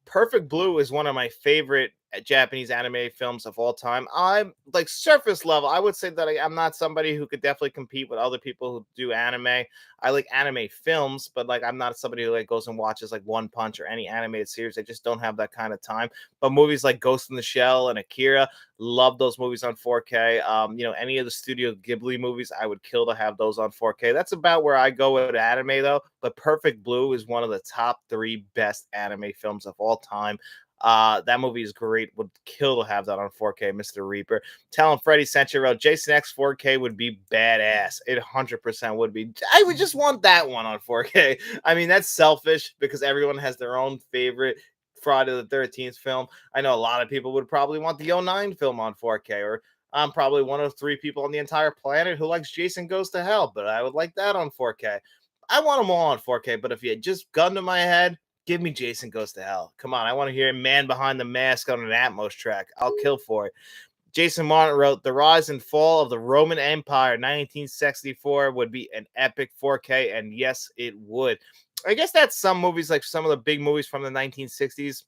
Perfect Blue is one of my favorite Japanese anime films of all time. I'm like surface level. I would say that I'm not somebody who could definitely compete with other people who do anime. I like anime films, but like I'm not somebody who like goes and watches like One Punch or any animated series. I just don't have that kind of time. But movies like Ghost in the Shell and Akira, love those movies on 4K. Any of the Studio Ghibli movies, I would kill to have those on 4K. That's about where I go with anime, though. But Perfect Blue is one of the top 3 best anime films of all time. That movie is great. Would kill to have that on 4K, Mr. Reaper. Tell him Freddie Centuro, Jason X 4K would be badass. It 100% would be. I would just want that one on 4K. I mean, that's selfish because everyone has their own favorite Friday the 13th film. I know a lot of people would probably want the '09 film on 4K, or I'm probably one of 3 people on the entire planet who likes Jason Goes to Hell, but I would like that on 4K. I want them all on 4K, but if you had just gun to my head, give me Jason Goes to Hell. Come on, I want to hear Man Behind the Mask on an Atmos track. I'll kill for it. Jason Martin wrote, The Rise and Fall of the Roman Empire 1964 would be an epic 4K, and yes, it would. I guess that's some movies, like some of the big movies from the 1960s.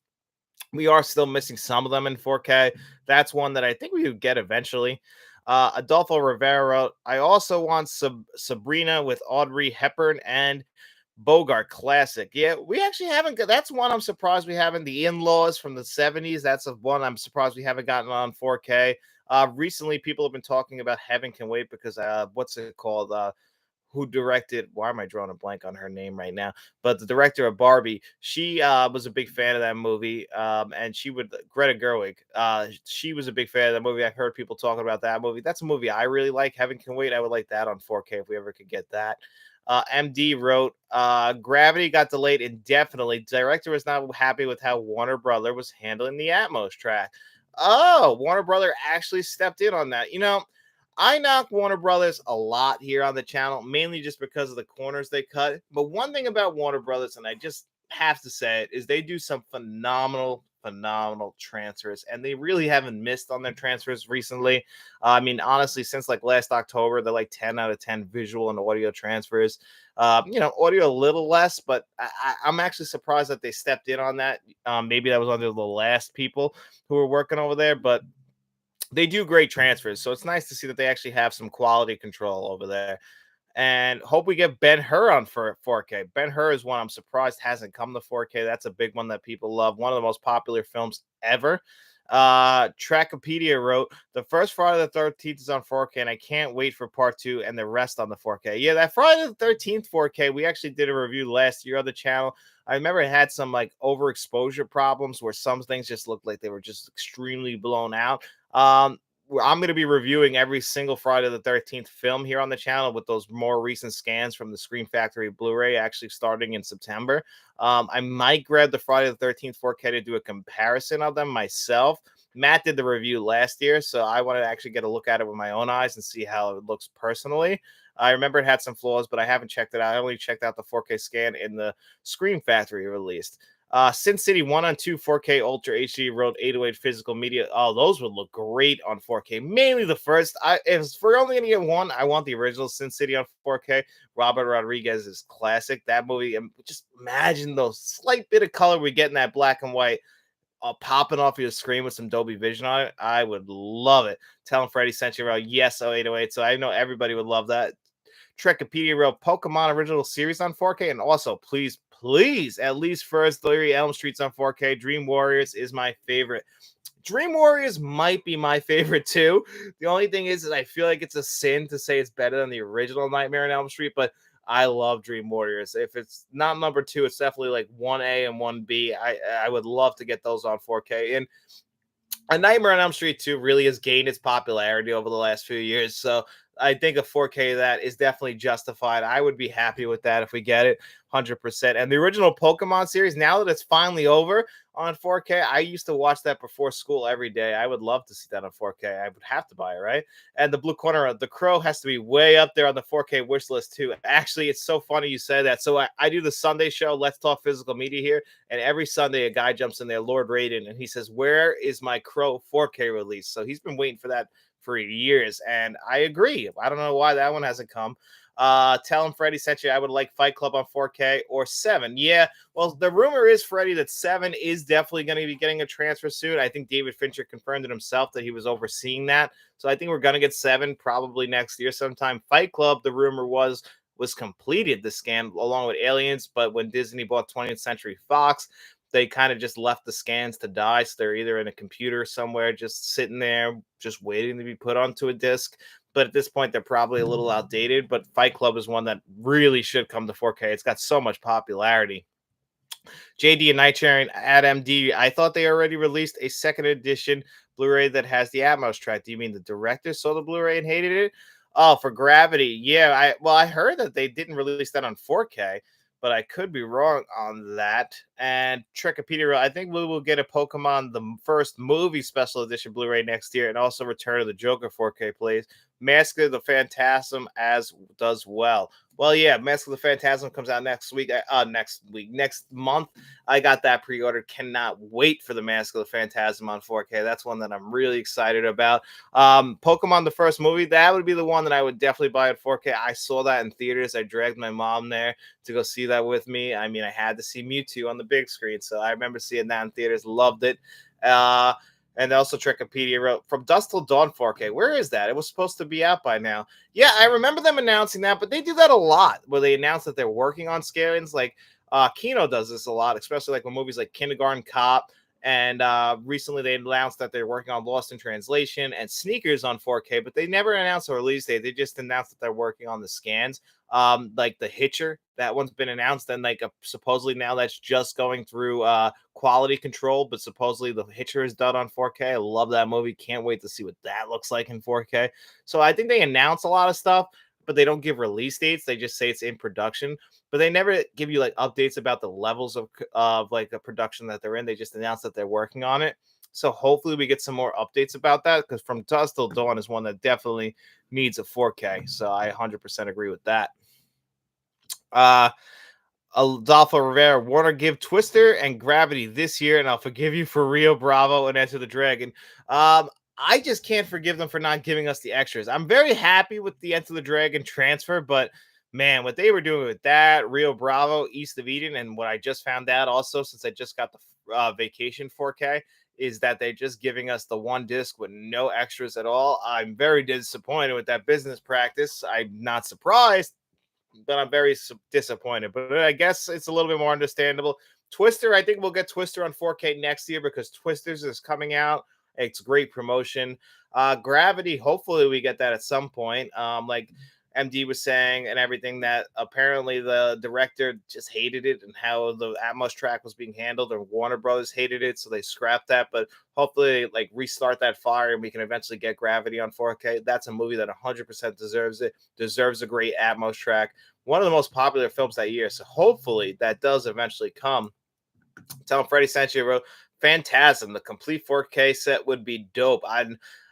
We are still missing some of them in 4K. That's one that I think we would get eventually. Adolfo Rivera wrote, I also want Sabrina with Audrey Hepburn and Bogart classic. Yeah, we actually haven't got that's one I'm surprised we haven't. The In-Laws from the 70s. That's one I'm surprised we haven't gotten on 4K. Recently, people have been talking about Heaven Can Wait because what's it called? Who directed, why am I drawing a blank on her name right now, but the director of Barbie, she was a big fan of that movie, and Greta Gerwig, she was a big fan of that movie. I've heard people talking about that movie. That's a movie I really like. Heaven Can Wait, I would like that on 4K if we ever could get that. MD wrote, Gravity got delayed indefinitely. Director was not happy with how Warner Brother was handling the Atmos track. Oh, Warner Brother actually stepped in on that. I knock Warner Brothers a lot here on the channel, mainly just because of the corners they cut. But one thing about Warner Brothers, and I just have to say it, is they do some phenomenal transfers, and they really haven't missed on their transfers recently. I mean, honestly, since like last October, they're like 10 out of 10 visual and audio transfers. Audio a little less, but I'm actually surprised that they stepped in on that. Maybe that was under the last people who were working over there, but they do great transfers. So it's nice to see that they actually have some quality control over there. And hope we get Ben-Hur on for 4K. Ben-Hur is one I'm surprised hasn't come to 4K. That's a big one that people love. One of the most popular films ever. Trackopedia wrote, the first Friday the 13th is on 4K, and I can't wait for part 2 and the rest on the 4K. Yeah, that Friday the 13th 4K, we actually did a review last year on the channel. I remember it had some like overexposure problems where some things just looked like they were just extremely blown out. I'm going to be reviewing every single Friday the 13th film here on the channel with those more recent scans from the Screen Factory Blu-ray actually starting in September. I might grab the Friday the 13th 4K to do a comparison of them myself. Matt did the review last year, so I want to actually get a look at it with my own eyes and see how it looks personally. I remember it had some flaws, but I haven't checked it out. I only checked out the 4K scan in the Screen Factory released. Sin City 1 on 2 4K Ultra HD wrote 808 physical media. Oh, those would look great on 4K. Mainly the first. If we're only gonna get one, I want the original Sin City on 4K. Robert Rodriguez is classic. That movie, and just imagine those slight bit of color we get in that black and white popping off your screen with some Dolby Vision on it. I would love it. Tell him Freddie sent you around. Yes, 0808. So I know everybody would love that. Trekopedia wrote Pokemon original series on 4K, and also please, at least first Larry Elm Street's on 4K. Dream Warriors is my favorite. Dream Warriors might be my favorite too. The only thing is I feel like it's a sin to say it's better than the original Nightmare on Elm Street, but I love Dream Warriors. If it's not number 2, it's definitely like 1A and 1B. I would love to get those on 4K. And A Nightmare on Elm Street 2 really has gained its popularity over the last few years. So I think a 4K of that is definitely justified. I would be happy with that if we get it 100%. And the original Pokemon series, now that it's finally over on 4K, I used to watch that before school every day. I would love to see that on 4K. I would have to buy it, right? And the Blue Corner, The Crow has to be way up there on the 4K wish list too. Actually, it's so funny you said that. So I do the Sunday show, Let's Talk Physical Media here. And every Sunday, a guy jumps in there, Lord Raiden, and he says, where is my Crow 4K release? So he's been waiting for that for years, and I agree. I don't know why that one hasn't come. Tell him Freddie sent you. I would like Fight Club on 4K or 7. Yeah, well, the rumor is, Freddie, that 7 is definitely going to be getting a transfer soon. I think David Fincher confirmed it himself that he was overseeing that. So I think we're going to get 7 probably next year sometime. Fight Club, the rumor was completed the scan along with Aliens, but when Disney bought 20th Century Fox, they kind of just left the scans to die. So they're either in a computer somewhere, just sitting there, just waiting to be put onto a disc. But at this point, they're probably a little outdated. But Fight Club is one that really should come to 4K. It's got so much popularity. JD and Nightshade at MD. I thought they already released a second edition Blu-ray that has the Atmos track. Do you mean the director saw the Blu-ray and hated it? Oh, for Gravity. Yeah, I heard that they didn't release that on 4K, but I could be wrong on that. And Trekopedia, I think we will get a Pokemon the first movie special edition Blu-ray next year, and also Return of the Joker 4K, please. Mask of the Phantasm as does well. Well, yeah, Mask of the Phantasm comes out next month. I got that pre-ordered. Cannot wait for the Mask of the Phantasm on 4K. That's one that I'm really excited about. Pokemon, the first movie, that would be the one that I would definitely buy at 4K. I saw that in theaters. I dragged my mom there to go see that with me. I mean, I had to see Mewtwo on the big screen, so I remember seeing that in theaters. Loved it. And also Trekopedia wrote, From Dusk Till Dawn 4K. Where is that? It was supposed to be out by now. Yeah, I remember them announcing that, but they do that a lot where they announce that they're working on scans. Like Kino does this a lot, especially like when movies like Kindergarten Cop. And recently they announced that they're working on Lost in Translation and Sneakers on 4K, but they never announced a release date. They just announced that they're working on the scans. Like The Hitcher, that one's been announced, and like supposedly now that's just going through quality control, but supposedly The Hitcher is done on 4K. I love that movie. Can't wait to see what that looks like in 4K. So I think they announce a lot of stuff, but they don't give release dates. They just say it's in production, but they never give you like updates about the levels of like the production that they're in. They just announce that they're working on it. So hopefully we get some more updates about that, because From Dusk Till Dawn is one that definitely needs a 4K. So I 100% agree with that. Uh Adolfo Rivera, Warner give Twister and Gravity this year, and I'll forgive you for Rio Bravo and Enter the Dragon. I just can't forgive them for not giving us the extras. I'm very happy with the Enter the Dragon transfer, but man, what they were doing with that, Rio Bravo, East of Eden, and what I just found out also, since I just got the Vacation 4K, is that they're just giving us the one disc with no extras at all. I'm very disappointed with that business practice. I'm not surprised, but I'm very disappointed. But I guess it's a little bit more understandable. Twister, I think we'll get Twister on 4K next year because Twisters is coming out. It's great promotion. Gravity, hopefully we get that at some point. Like MD was saying and everything, that apparently the director just hated it and how the Atmos track was being handled, and Warner Brothers hated it, so they scrapped that. But hopefully, like, restart that fire and we can eventually get Gravity on 4K. That's a movie that 100% deserves it. Deserves a great Atmos track. One of the most popular films that year. So hopefully that does eventually come. Tell him Freddie sent you, wrote Phantasm, the complete 4K set would be dope.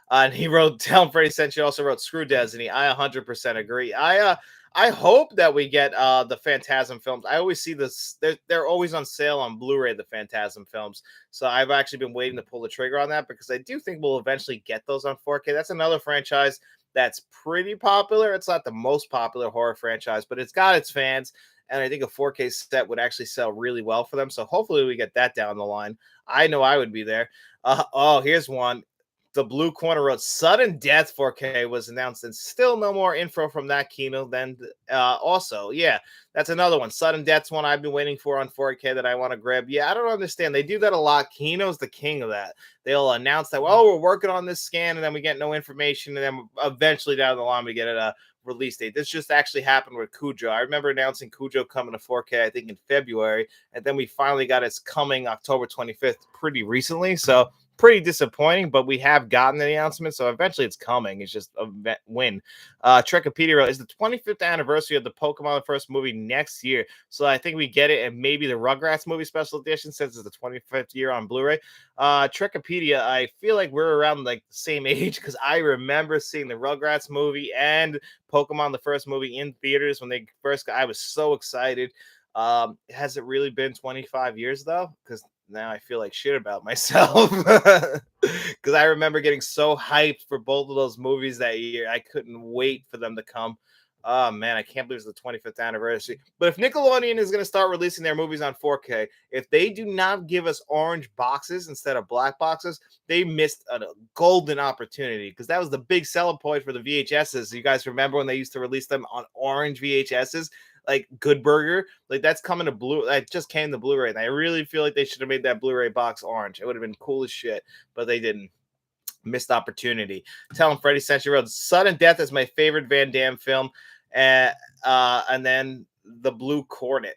And he wrote, tell him Freddie sent you, also wrote Screw Destiny. I 100% agree. I hope that we get the Phantasm films. I always see this, they're always on sale on Blu-ray, the Phantasm films. So I've actually been waiting to pull the trigger on that, because I do think we'll eventually get those on 4K. That's another franchise that's pretty popular. It's not the most popular horror franchise, but it's got its fans. And I think a 4K set would actually sell really well for them. So hopefully we get that down the line. I know I would be there. Oh, here's one. The Blue Corner wrote Sudden Death 4K was announced, and still no more info from that kino. Then also, yeah, that's another one. Sudden Death's one I've been waiting for on 4K that I want to grab. Yeah, I don't understand. They do that a lot. Kino's the king of that. They'll announce that, well, we're working on this scan, and then we get no information, and then eventually down the line we get a release date. This just actually happened with Cujo. I remember announcing Cujo coming to 4K, I think in February, and then we finally got it's coming October 25th pretty recently. So pretty disappointing, but we have gotten the announcement, so eventually it's coming. It's just a win. Trekopedia is the 25th anniversary of the Pokemon the first movie next year, so I think we get it, and maybe the Rugrats movie special edition, since it's the 25th year on Blu-ray. Trekopedia, I feel like we're around like the same age, because I remember seeing the Rugrats movie and Pokemon the first movie in theaters when they first got. I was so excited. Has it really been 25 years though? Because now I feel like shit about myself, because I remember getting so hyped for both of those movies that year. I couldn't wait for them to come. Oh man, I can't believe it's the 25th anniversary. But if Nickelodeon is going to start releasing their movies on 4K, if they do not give us orange boxes instead of black boxes, they missed a golden opportunity, because that was the big selling point for the VHSs. You guys remember when they used to release them on orange VHSs? Like Good Burger, like that's coming to blue. That just came to Blu-ray, and I really feel like they should have made that Blu-ray box orange. It would have been cool as shit, but they didn't. Missed opportunity. Tell him Freddie Century Road. Sudden Death is my favorite Van Damme film, and then the Blue Cornet.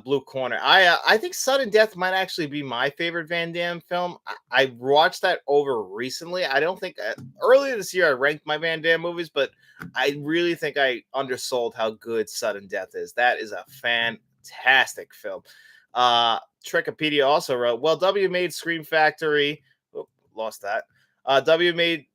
Blue Corner. I think Sudden Death might actually be my favorite Van Damme film. I watched that over recently. I don't think earlier this year I ranked my Van Damme movies, but I really think I undersold how good Sudden Death is. That is a fantastic film. Trekopedia also wrote, well, W made Scream Factory. Oh, lost that. W made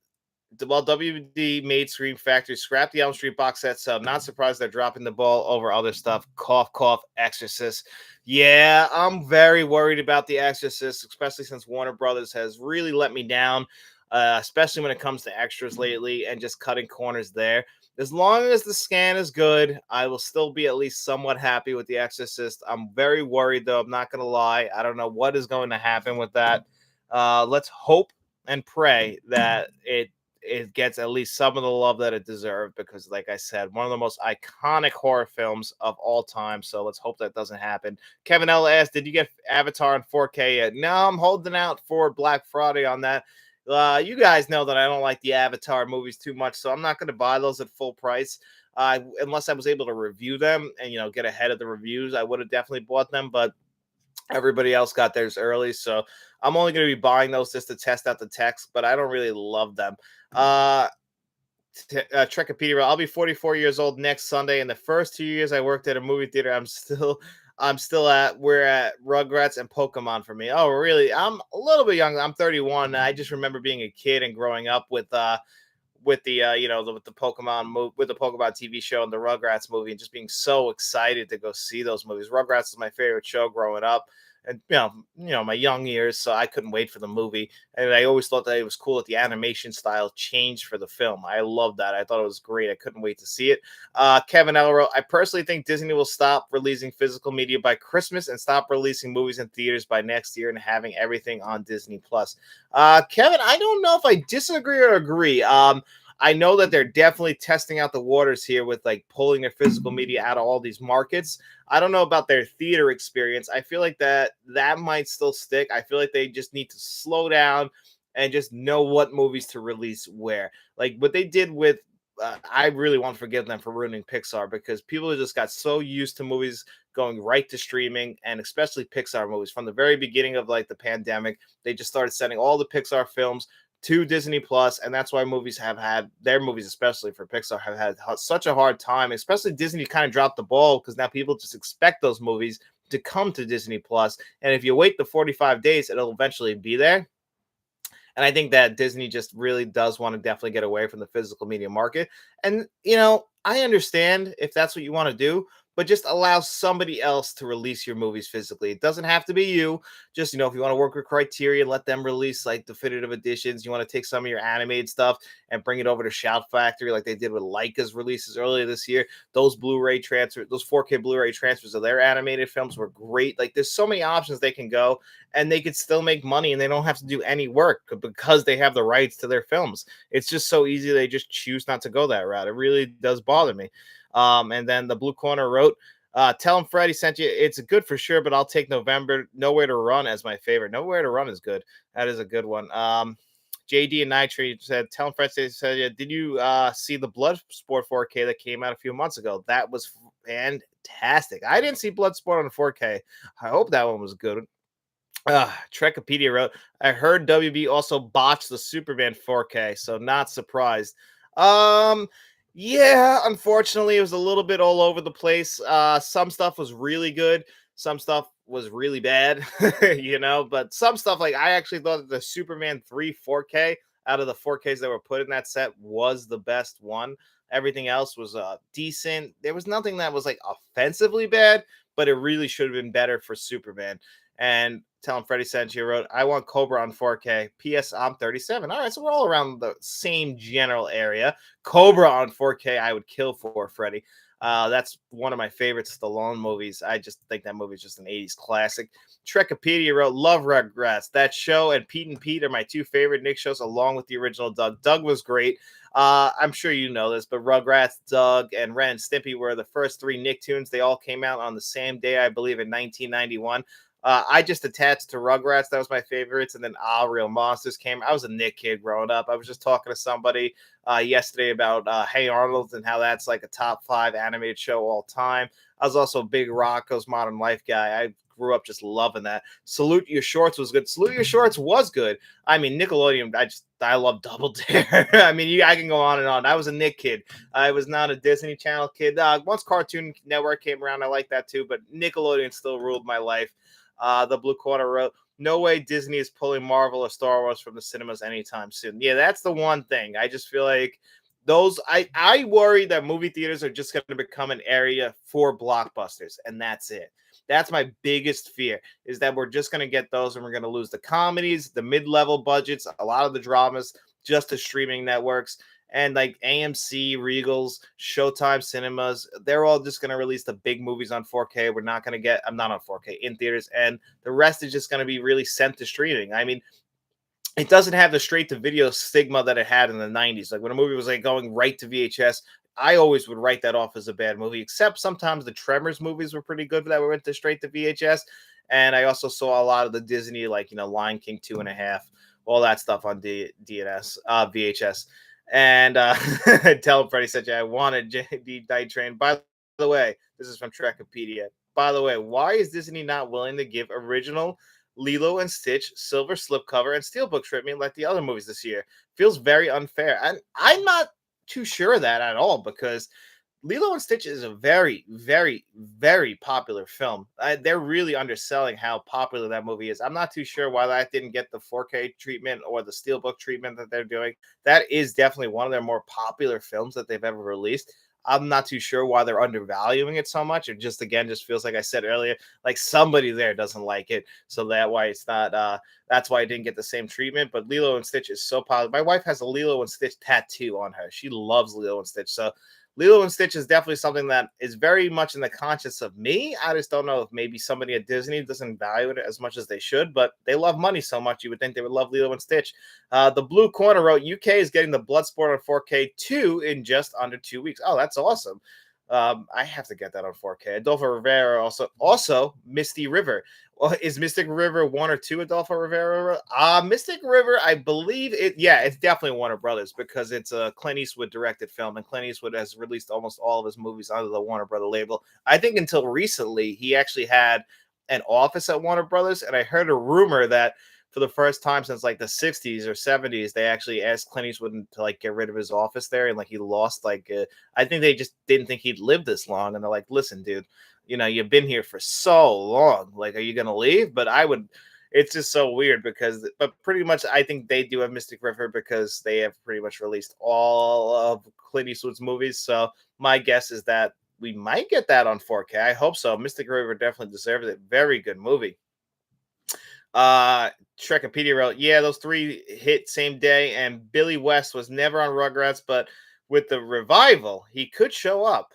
Well, WD made Scream Factory, scrap the Elm Street box set, so I'm not surprised they're dropping the ball over other stuff. Cough, cough, Exorcist. Yeah, I'm very worried about the Exorcist, especially since Warner Brothers has really let me down, especially when it comes to extras lately and just cutting corners there. As long as the scan is good, I will still be at least somewhat happy with the Exorcist. I'm very worried, though. I'm not going to lie. I don't know what is going to happen with that. Let's hope and pray that it gets at least some of the love that it deserved, because like I said, one of the most iconic horror films of all time. So let's hope that doesn't happen. Kevin L asked, did you get Avatar in 4K yet? No, I'm holding out for Black Friday on that. You guys know that I don't like the Avatar movies too much, so I'm not going to buy those at full price. Unless I was able to review them and get ahead of the reviews, I would have definitely bought them, but everybody else got theirs early, so I'm only going to be buying those just to test out the text, but I don't really love them. Uh, Trekipedia. I'll be 44 years old next Sunday. And the first 2 years I worked at a movie theater, I'm still at we're at Rugrats and Pokemon for me. Oh, really? I'm a little bit young. I'm 31. I just remember being a kid and growing up with the with the Pokemon TV show and the Rugrats movie, and just being so excited to go see those movies. Rugrats is my favorite show growing up, and my young years, so I couldn't wait for the movie. And I always thought that it was cool that the animation style changed for the film. I love that. I thought it was great. I couldn't wait to see it. Kevin Elro, I personally think Disney will stop releasing physical media by Christmas and stop releasing movies in theaters by next year and having everything on Disney Plus. Kevin, I don't know if I disagree or agree. I know that they're definitely testing out the waters here with like pulling their physical media out of all these markets. I don't know about their theater experience. I feel like that might still stick. I feel like they just need to slow down and just know what movies to release where. Like what they did with I really want to forgive them for ruining Pixar because people just got so used to movies going right to streaming, and especially Pixar movies from the very beginning of like the pandemic. They just started sending all the Pixar films to Disney Plus, and that's why movies have had their movies, especially for Pixar, have had such a hard time. Especially Disney kind of dropped the ball because now people just expect those movies to come to Disney Plus, and if you wait the 45 days, it'll eventually be there. And I think that Disney just really does want to definitely get away from the physical media market. And, I understand if that's what you want to do, but just allow somebody else to release your movies physically. It doesn't have to be you. Just, if you want to work with Criterion, let them release like definitive editions. You want to take some of your animated stuff and bring it over to Shout Factory like they did with Leica's releases earlier this year. Those Blu-ray transfers, those 4K Blu-ray transfers of their animated films were great. Like there's so many options they can go and they could still make money and they don't have to do any work because they have the rights to their films. It's just so easy. They just choose not to go that route. It really does bother me. And then the Blue Corner wrote, tell him Freddie sent you. It's good for sure, but I'll take November. Nowhere to Run as my favorite. Nowhere to Run is good. That is a good one. JD and Nitrate said, tell him Freddie said, yeah, did you see the Bloodsport 4K that came out a few months ago? That was fantastic. I didn't see Bloodsport on 4K. I hope that one was good. Trekipedia wrote, I heard WB also botched the Superman 4K, so not surprised. Yeah, unfortunately, it was a little bit all over the place. Some stuff was really good, some stuff was really bad, but some stuff like I actually thought that the Superman 3 4K out of the 4Ks that were put in that set was the best one. Everything else was decent. There was nothing that was like offensively bad, but it really should have been better for Superman. And telling Freddie Sanchio wrote, I want Cobra on 4K. P.S. I'm 37. All right, so we're all around the same general area. Cobra on 4K, I would kill for Freddie. That's one of my favorite Stallone movies. I just think that movie is just an 80s classic. Trekipedia wrote, love Rugrats. That show and Pete and Pete are my two favorite Nick shows, along with the original Doug. Doug was great. I'm sure you know this, but Rugrats, Doug, and Ren and Stimpy were the first three Nicktoons. They all came out on the same day, I believe, in 1991. I just attached to Rugrats. That was my favorites. And then Real Monsters came. I was a Nick kid growing up. I was just talking to somebody yesterday about Hey Arnold and how that's like a top 5 animated show all time. I was also a big Rocco's Modern Life guy. I grew up just loving that. Salute Your Shorts was good. Salute Your Shorts was good. I mean, Nickelodeon, I love Double Dare. I mean, I can go on and on. I was a Nick kid. I was not a Disney Channel kid. Once Cartoon Network came around, I liked that too, but Nickelodeon still ruled my life. The Blue Corner wrote, no way Disney is pulling Marvel or Star Wars from the cinemas anytime soon. Yeah, that's the one thing. I just feel like I worry that movie theaters are just going to become an area for blockbusters, and that's it. That's my biggest fear, is that we're just going to get those and we're going to lose the comedies, the mid-level budgets, a lot of the dramas just to streaming networks. And like AMC, Regals, Showtime Cinemas, they're all just going to release the big movies on 4K. I'm not on 4K in theaters. And the rest is just going to be really sent to streaming. I mean, it doesn't have the straight to video stigma that it had in the 90s. Like when a movie was like going right to VHS, I always would write that off as a bad movie, except sometimes the Tremors movies were pretty good that went to straight to VHS. And I also saw a lot of the Disney, like, Lion King 2.5, all that stuff on VHS. And tell him Freddie said, yeah, I wanted JD Night Train. By the way, this is from Trekipedia. By the way, why is Disney not willing to give original Lilo and Stitch silver slipcover and steelbook treatment like the other movies this year? Feels very unfair. And I'm not too sure of that at all because Lilo and Stitch is a very, very, very popular film. They're really underselling how popular that movie is. I'm not too sure why that didn't get the 4K treatment or the Steelbook treatment that they're doing. That is definitely one of their more popular films that they've ever released. I'm not too sure why they're undervaluing it so much. It just again just feels like I said earlier, like somebody there doesn't like it, so that why it's not. That's why I didn't get the same treatment. But Lilo and Stitch is so popular. My wife has a Lilo and Stitch tattoo on her. She loves Lilo and Stitch. So Lilo and Stitch is definitely something that is very much in the conscience of me. I just don't know if maybe somebody at Disney doesn't value it as much as they should, but they love money so much. You would think they would love Lilo and Stitch. The Blue Corner wrote UK is getting the Bloodsport on 4K 2 in just under 2 weeks. Oh, that's awesome. I have to get that on 4K. Adolfo Rivera also Misty River. Well, is Mystic River 1 or 2 Adolfo Rivera? Mystic River, I believe it. Yeah, it's definitely Warner Brothers because it's a Clint Eastwood directed film, and Clint Eastwood has released almost all of his movies under the Warner Brother label. I think until recently, he actually had an office at Warner Brothers, and I heard a rumor that for the first time since like the 60s or 70s, they actually asked Clint Eastwood to like get rid of his office there, and like he lost like I think they just didn't think he'd live this long, and they're like, "Listen, dude, you've been here for so long. Like, are you gonna leave?" But I would. It's just so weird because, but pretty much, I think they do have Mystic River because they have pretty much released all of Clint Eastwood's movies. So my guess is that we might get that on 4K. I hope so. Mystic River definitely deserves it. Very good movie. Uh Shrekipedia wrote, yeah, those three hit same day, and Billy West was never on Rugrats, but with the revival, he could show up.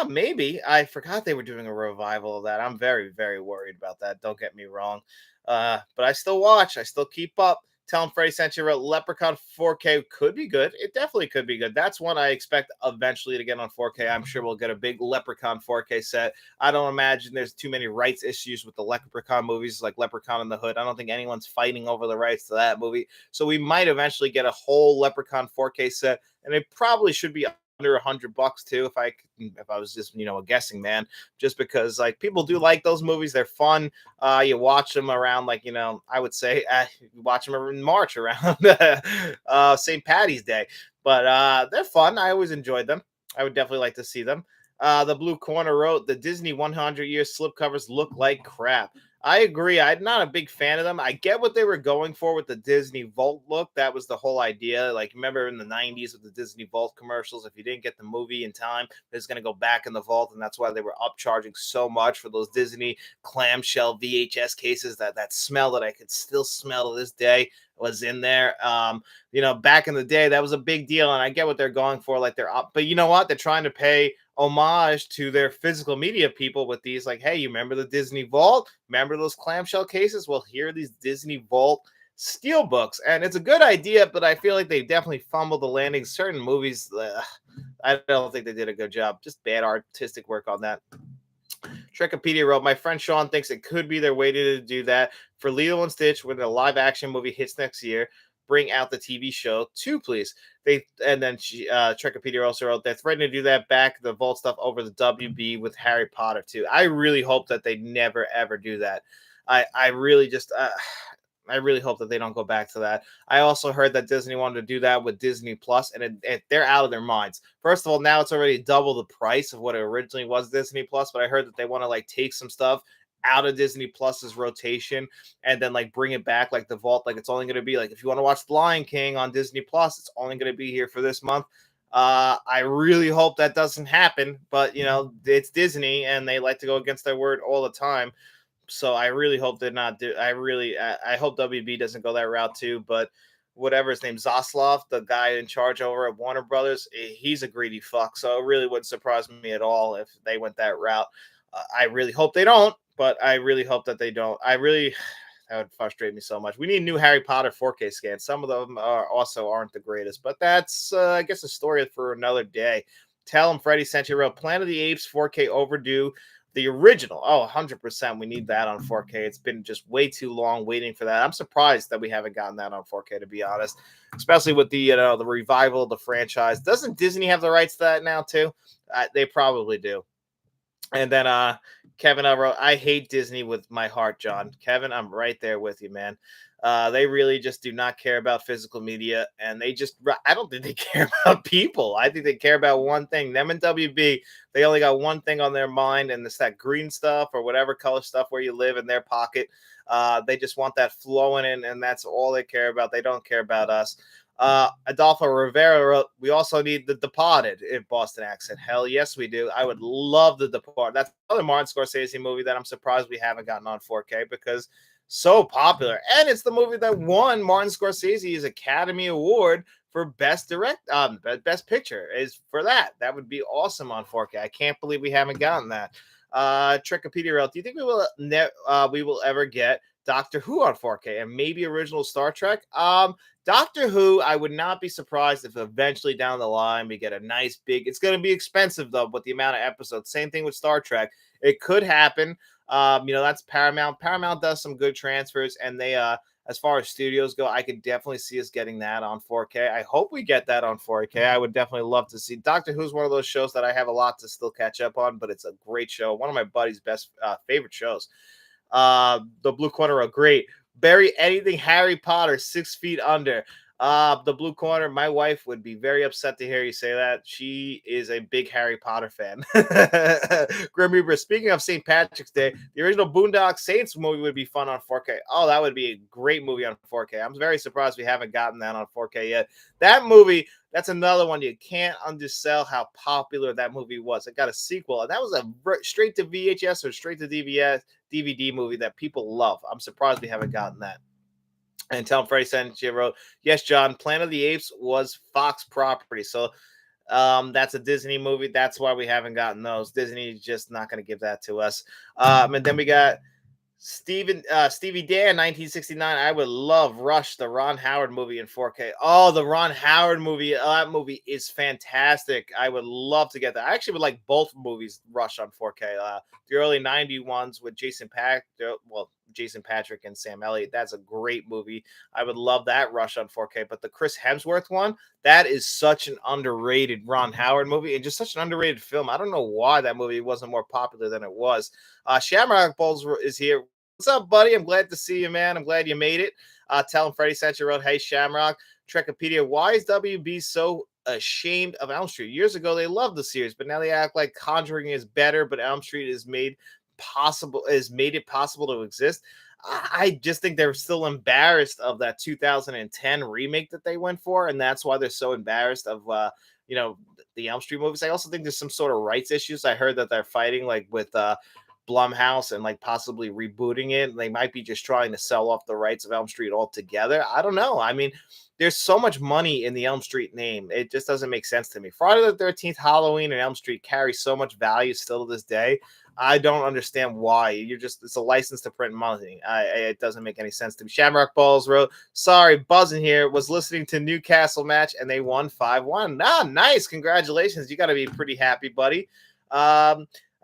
Maybe. I forgot they were doing a revival of that. I'm very, very worried about that. Don't get me wrong. But I still watch, I still keep up. Tell him Freddie sent you wrote Leprechaun 4K could be good. It definitely could be good. That's one I expect eventually to get on 4K. I'm sure we'll get a big Leprechaun 4K set. I don't imagine there's too many rights issues with the Leprechaun movies like Leprechaun in the Hood. I don't think anyone's fighting over the rights to that movie. So we might eventually get a whole Leprechaun 4K set, and it probably should be under $100 too if I was just a guessing man, just because like people do like those movies. They're fun. You watch them around like I would say watch them in March around St. Patty's Day, but they're fun. I always enjoyed them. I would definitely like to see them. The Blue Corner wrote the Disney 100-year slipcovers look like crap. I agree. I'm not a big fan of them. I get what they were going for with the Disney Vault look. That was the whole idea. Like, remember in the 90s with the Disney Vault commercials, if you didn't get the movie in time, it's going to go back in the vault. And that's why they were upcharging so much for those Disney clamshell VHS cases. That smell that I could still smell to this day was in there. Back in the day, that was a big deal. And I get what they're going for. Like, they're up. But you know what? They're trying to pay homage to their physical media people with these, like, hey, you remember the Disney Vault? Remember those clamshell cases? Well, here are these Disney Vault steel books, and it's a good idea, but I feel like they definitely fumbled the landing. Certain movies, I don't think they did a good job. Just bad artistic work on that. Shrekipedia wrote, my friend Sean thinks it could be their way to do that for Lilo and Stitch when the live action movie hits next year. Bring out the TV show too, please. And then Shrekipedia also wrote, they're threatening to do that back the Vault stuff over the WB with Harry Potter too. I really hope that they never ever do that. I really just I really hope that they don't go back to that. I also heard that Disney wanted to do that with Disney Plus, and they're out of their minds. First of all, now it's already double the price of what it originally was Disney Plus, but I heard that they want to like take some stuff out of Disney Plus's rotation and then like bring it back like the Vault. Like it's only going to be like if you want to watch The Lion King on Disney Plus, it's only going to be here for this month. I really hope that doesn't happen, but it's Disney and they like to go against their word all the time. So I really hope they're not do. I hope WB doesn't go that route too. But whatever his name, Zaslav, the guy in charge over at Warner Brothers, he's a greedy fuck. So it really wouldn't surprise me at all if they went that route. I really hope they don't, but I really hope that they don't. That would frustrate me so much. We need new Harry Potter 4K scans. Some of them aren't the greatest, but that's I guess a story for another day. Tell him Freddie sent you wrote Planet of the Apes 4K overdue. The original, 100%. We need that on 4K. It's been just way too long waiting for that. I'm surprised that we haven't gotten that on 4K, to be honest, especially with the the revival of the franchise. Doesn't Disney have the rights to that now too? They probably do. And then Kevin wrote, I hate Disney with my heart, John. Kevin, I'm right there with you, man. They really just do not care about physical media, and I don't think they care about people. I think they care about one thing. Them and WB, they only got one thing on their mind, and it's that green stuff or whatever color stuff where you live in their pocket. They just want that flowing in, and that's all they care about. They don't care about us. Adolfo Rivera wrote, "We also need The Departed in Boston accent." Hell yes, we do. I would love The Departed. That's another Martin Scorsese movie that I'm surprised we haven't gotten on 4K because so popular, and it's the movie that won Martin Scorsese's Academy Award for best picture. Is for that. That would be awesome on 4K. I can't believe we haven't gotten that. Trickopedia wrote, "Do you think we will ever get Doctor Who on 4K and maybe original Star Trek?" Doctor Who, I would not be surprised if eventually down the line we get a nice big. It's going to be expensive though, with the amount of episodes. Same thing with Star Trek. It could happen. That's Paramount. Paramount does some good transfers, and they as far as studios go, I could definitely see us getting that on 4K. I hope we get that on 4K. I would definitely love to see. Doctor Who's one of those shows that I have a lot to still catch up on, but it's a great show. One of my buddy's best favorite shows. The Blue Corner are great. Bury anything Harry Potter 6 feet under. The Blue Corner, my wife would be very upset to hear you say that. She is a big Harry Potter fan. Grim Reaper, speaking of St. Patrick's Day, the original Boondock Saints movie would be fun on 4K. Oh, that would be a great movie on 4K. I'm very surprised we haven't gotten that on 4K yet. That movie, that's another one you can't undersell how popular that movie was. It got a sequel, and that was a straight to VHS or straight to DVD movie that people love. I'm surprised we haven't gotten that. And Tell Freddy sent you wrote, "Yes, John, Planet of the Apes was Fox property. So that's a Disney movie. That's why we haven't gotten those. Disney's just not going to give that to us." And then we got Stevie Dan, 1969. "I would love Rush, the Ron Howard movie in 4K." Oh, the Ron Howard movie. That movie is fantastic. I would love to get that. I actually would like both movies Rush on 4K. The early 90 ones with Jason Patrick and Sam Elliott. That's a great movie. I would love that Rush on 4K. But the Chris Hemsworth one, that is such an underrated Ron Howard movie and just such an underrated film. I don't know why that movie wasn't more popular than it was. Shamrock Balls is here. "What's up, buddy? I'm glad to see you, man. I'm glad you made it." Tell him Freddie sent you wrote, "Hey, Shamrock. Trekopedia, why is WB so ashamed of Elm Street? Years ago, they loved the series, but now they act like Conjuring is better, but Elm Street made it possible to exist." I just think they're still embarrassed of that 2010 remake that they went for, and that's why they're so embarrassed of the Elm Street movies. I also think there's some sort of rights issues. I heard that they're fighting like with Blumhouse and like possibly rebooting it. They might be just trying to sell off the rights of Elm Street altogether. I don't know. I mean, there's so much money in the Elm Street name. It just doesn't make sense to me. Friday the 13th, Halloween, and Elm Street carry so much value still to this day. I don't understand why. It's a license to print money. It doesn't make any sense to me. Shamrock Balls wrote, "Sorry, buzzing here. Was listening to Newcastle match and they won 5-1. Ah, nice. Congratulations. You got to be pretty happy, buddy.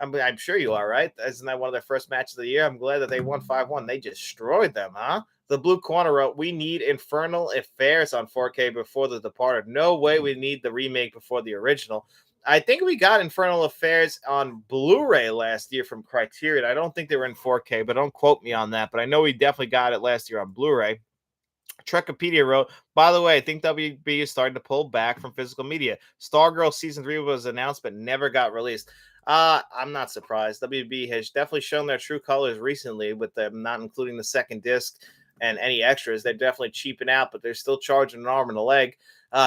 I'm sure you are, right? Isn't that one of their first matches of the year? I'm glad that they won 5-1. They destroyed them, huh? The Blue Corner wrote, "We need Infernal Affairs on 4K before The Departed. No way we need the remake before the original." I think we got Infernal Affairs on Blu-ray last year from Criterion. I don't think they were in 4K, but don't quote me on that. But I know we definitely got it last year on Blu-ray. Trekopedia wrote, "By the way, I think WB is starting to pull back from physical media. Stargirl season 3 was announced but never got released." I'm not surprised. WB has definitely shown their true colors recently with them not including the second disc and any extras. They're definitely cheaping out, but they're still charging an arm and a leg.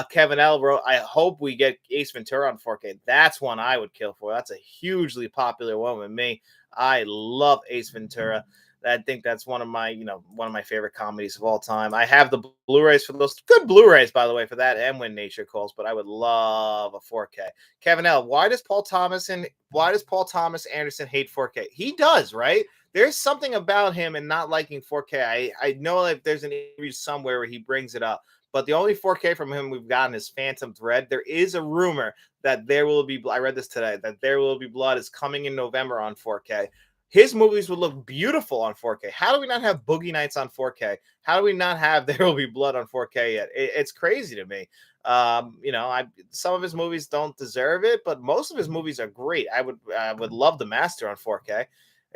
Kevin L wrote, "I hope we get Ace Ventura on 4K. That's one I would kill for. That's a hugely popular one with me. I love Ace Ventura. I think that's one of my favorite comedies of all time. I have the Blu-rays for those good Blu-rays, by the way, for that and When Nature Calls. But I would love a 4K. Kevin L, why does Paul Thomas Anderson hate 4K? He does, right? There's something about him and not liking 4K. I know if there's an interview somewhere where he brings it up, but the only 4K from him we've gotten is Phantom Thread. There is a rumor that I read this today, that There Will Be Blood is coming in November on 4K. His movies would look beautiful on 4K. How do we not have Boogie Nights on 4K? How do we not have There Will Be Blood on 4K yet? It's crazy to me. Some of his movies don't deserve it, but most of his movies are great. I would love The Master on 4K.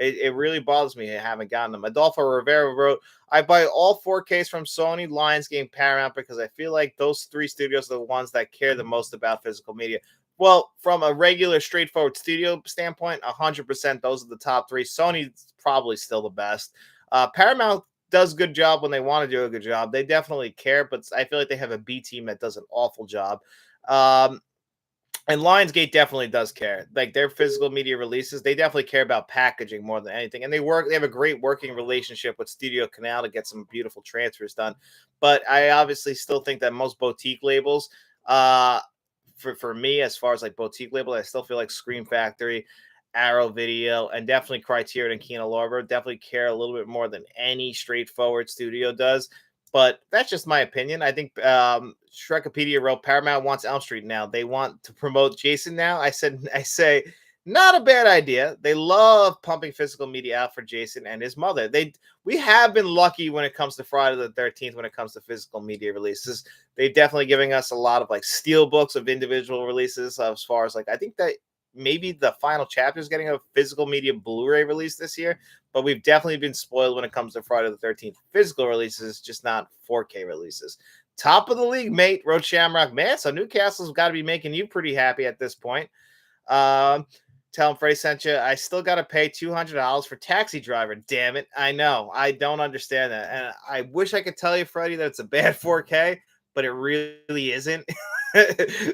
It really bothers me I haven't gotten them. Adolfo Rivera wrote, I buy all 4Ks from Sony, Lionsgate, Paramount because I feel like those three studios are the ones that care the most about physical media. Well, from a regular, straightforward studio standpoint, 100% those are the top three. Sony's probably still the best. Paramount does a good job when they want to do a good job. They definitely care, but I feel like they have a B team that does an awful job. Um, and Lionsgate definitely does care. Like their physical media releases, they definitely care about packaging more than anything. And they have a great working relationship with Studio Canal to get some beautiful transfers done. But I obviously still think that most boutique labels, uh, for me, as far as like boutique label, I still feel like Scream Factory, Arrow Video, and definitely Criterion and Kino Lorber definitely care a little bit more than any straightforward studio does. But that's just my opinion. I think Shrekopedia wrote Paramount wants Elm Street now. They want to promote Jason now. I say, not a bad idea. They love pumping physical media out for Jason and his mother. We have been lucky when it comes to Friday the 13th, when it comes to physical media releases. They're definitely giving us a lot of like steel books of individual releases, as far as like, I think that maybe the final chapter is getting a physical media Blu-ray release this year, but we've definitely been spoiled when it comes to Friday the 13th physical releases, just not 4K releases. Top of the league, mate, wrote Shamrock. Man, so Newcastle's got to be making you pretty happy at this point. Um, Tell him Freddie sent you. I still got to pay $200 for Taxi Driver. Damn it. I know. I don't understand that. And I wish I could tell you, Freddie, that it's a bad 4K, but it really isn't.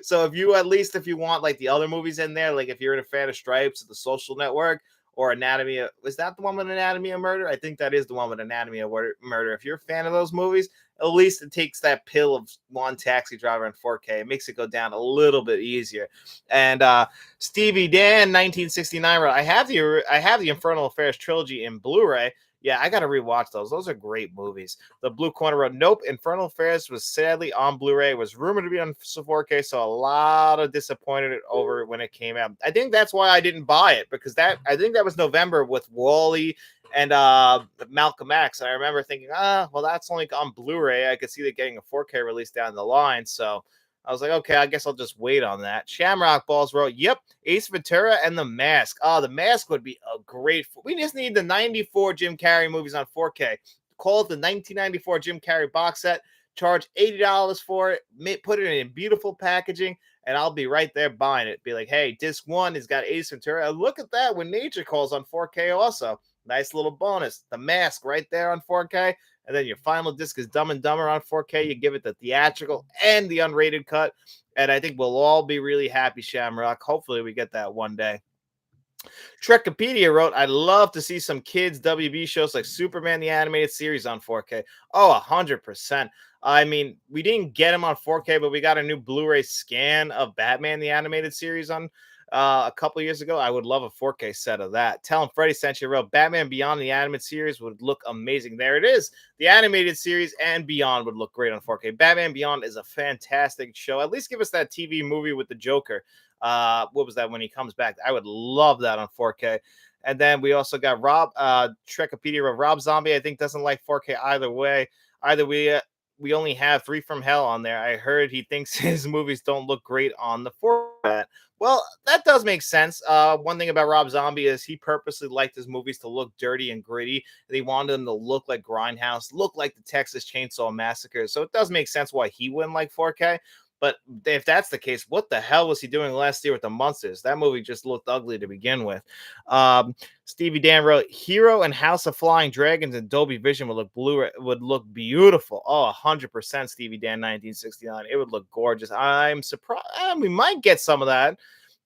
So if you want like the other movies in there, like if you're a fan of Stripes, The Social Network, or Anatomy of, was that the one with Anatomy of Murder? I think that is the one with Anatomy of Murder. If you're a fan of those movies, at least it takes that pill of one Taxi Driver in 4K. It makes it go down a little bit easier. And Stevie Dan 1969 wrote, I have the Infernal Affairs trilogy in Blu-ray. Yeah, I got to rewatch those. Those are great movies. The Blue Corner wrote, nope, Infernal Affairs was sadly on Blu-ray. It was rumored to be on 4K, so a lot of disappointed over when it came out. I think that's why I didn't buy it, because I think that was November with Wally and Malcolm X. And I remember thinking, well, that's only on Blu-ray. I could see that getting a 4K release down the line. So I was like, okay, I guess I'll just wait on that. Shamrock Balls wrote, yep, Ace Ventura and The Mask. Oh, The Mask would be a great. We just need the 94 Jim Carrey movies on 4K. Call it the 1994 Jim Carrey box set. Charge $80 for it. Put it in beautiful packaging, and I'll be right there buying it. Be like, hey, disc one has got Ace Ventura. Look at that when Nature Calls on 4K also. Nice little bonus. The Mask right there on 4K. And then your final disc is Dumb and Dumber on 4K. You give it the theatrical and the unrated cut. And I think we'll all be really happy, Shamrock. Hopefully we get that one day. Trekopedia wrote, I'd love to see some kids' WB shows like Superman the Animated Series on 4K. Oh, 100%. I mean, we didn't get them on 4K, but we got a new Blu-ray scan of Batman the Animated Series on a couple years ago. I would love a 4K set of that. Tell him Freddie sent you wrote, Batman Beyond the Animated Series would look amazing. There it is. The animated series and Beyond would look great on 4K. Batman Beyond is a fantastic show. At least give us that TV movie with the Joker. What was that when he comes back? I would love that on 4K. And then we also got Trekopedia. Rob Zombie, I think, doesn't like 4K either way. Either we only have Three from Hell on there. I heard he thinks his movies don't look great on the format. Well, that does make sense. One thing about Rob Zombie is he purposely liked his movies to look dirty and gritty. And he wanted them to look like Grindhouse, look like the Texas Chainsaw Massacre. So it does make sense why he wouldn't like 4K. But if that's the case, what the hell was he doing last year with the Munsters? That movie just looked ugly to begin with. Stevie Dan wrote, Hero and House of Flying Dragons and Dolby Vision would look beautiful. Oh, 100% Stevie Dan 1969. It would look gorgeous. I'm surprised. We might get some of that.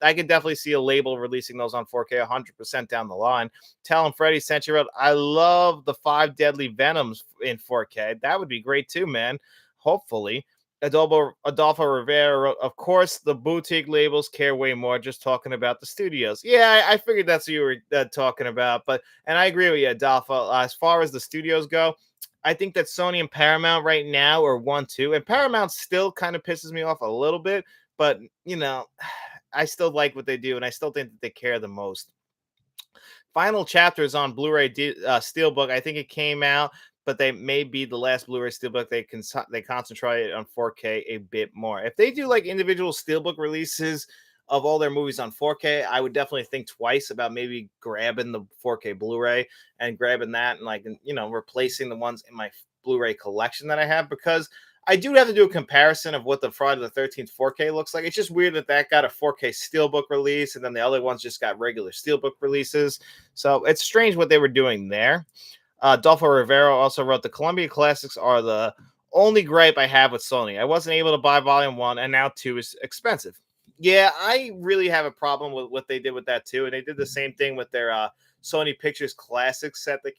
I could definitely see a label releasing those on 4K 100% down the line. Tell him Freddie sent you wrote, I love the 5 Deadly Venoms in 4K. That would be great too, man. Hopefully. Adolfo Rivera wrote, of course, the boutique labels care way more, just talking about the studios. Yeah, I figured that's what you were talking about. And I agree with you, Adolfo. As far as the studios go, I think that Sony and Paramount right now are 1-2. And Paramount still kind of pisses me off a little bit. But, I still like what they do. And I still think that they care the most. Final chapters on Blu-ray Steelbook. I think it came out, but they may be the last Blu-ray Steelbook. They concentrate on 4K a bit more. If they do like individual Steelbook releases of all their movies on 4K, I would definitely think twice about maybe grabbing the 4K Blu-ray and grabbing that and like replacing the ones in my Blu-ray collection that I have, because I do have to do a comparison of what the Friday the 13th 4K looks like. It's just weird that that got a 4K steelbook release and then the other ones just got regular steelbook releases. So it's strange what they were doing there. Adolfo Rivera also wrote, the Columbia Classics are the only gripe I have with Sony. I wasn't able to buy Volume 1, and now 2 is expensive. Yeah, I really have a problem with what they did with that too. And they did the same thing with their Sony Pictures Classics set that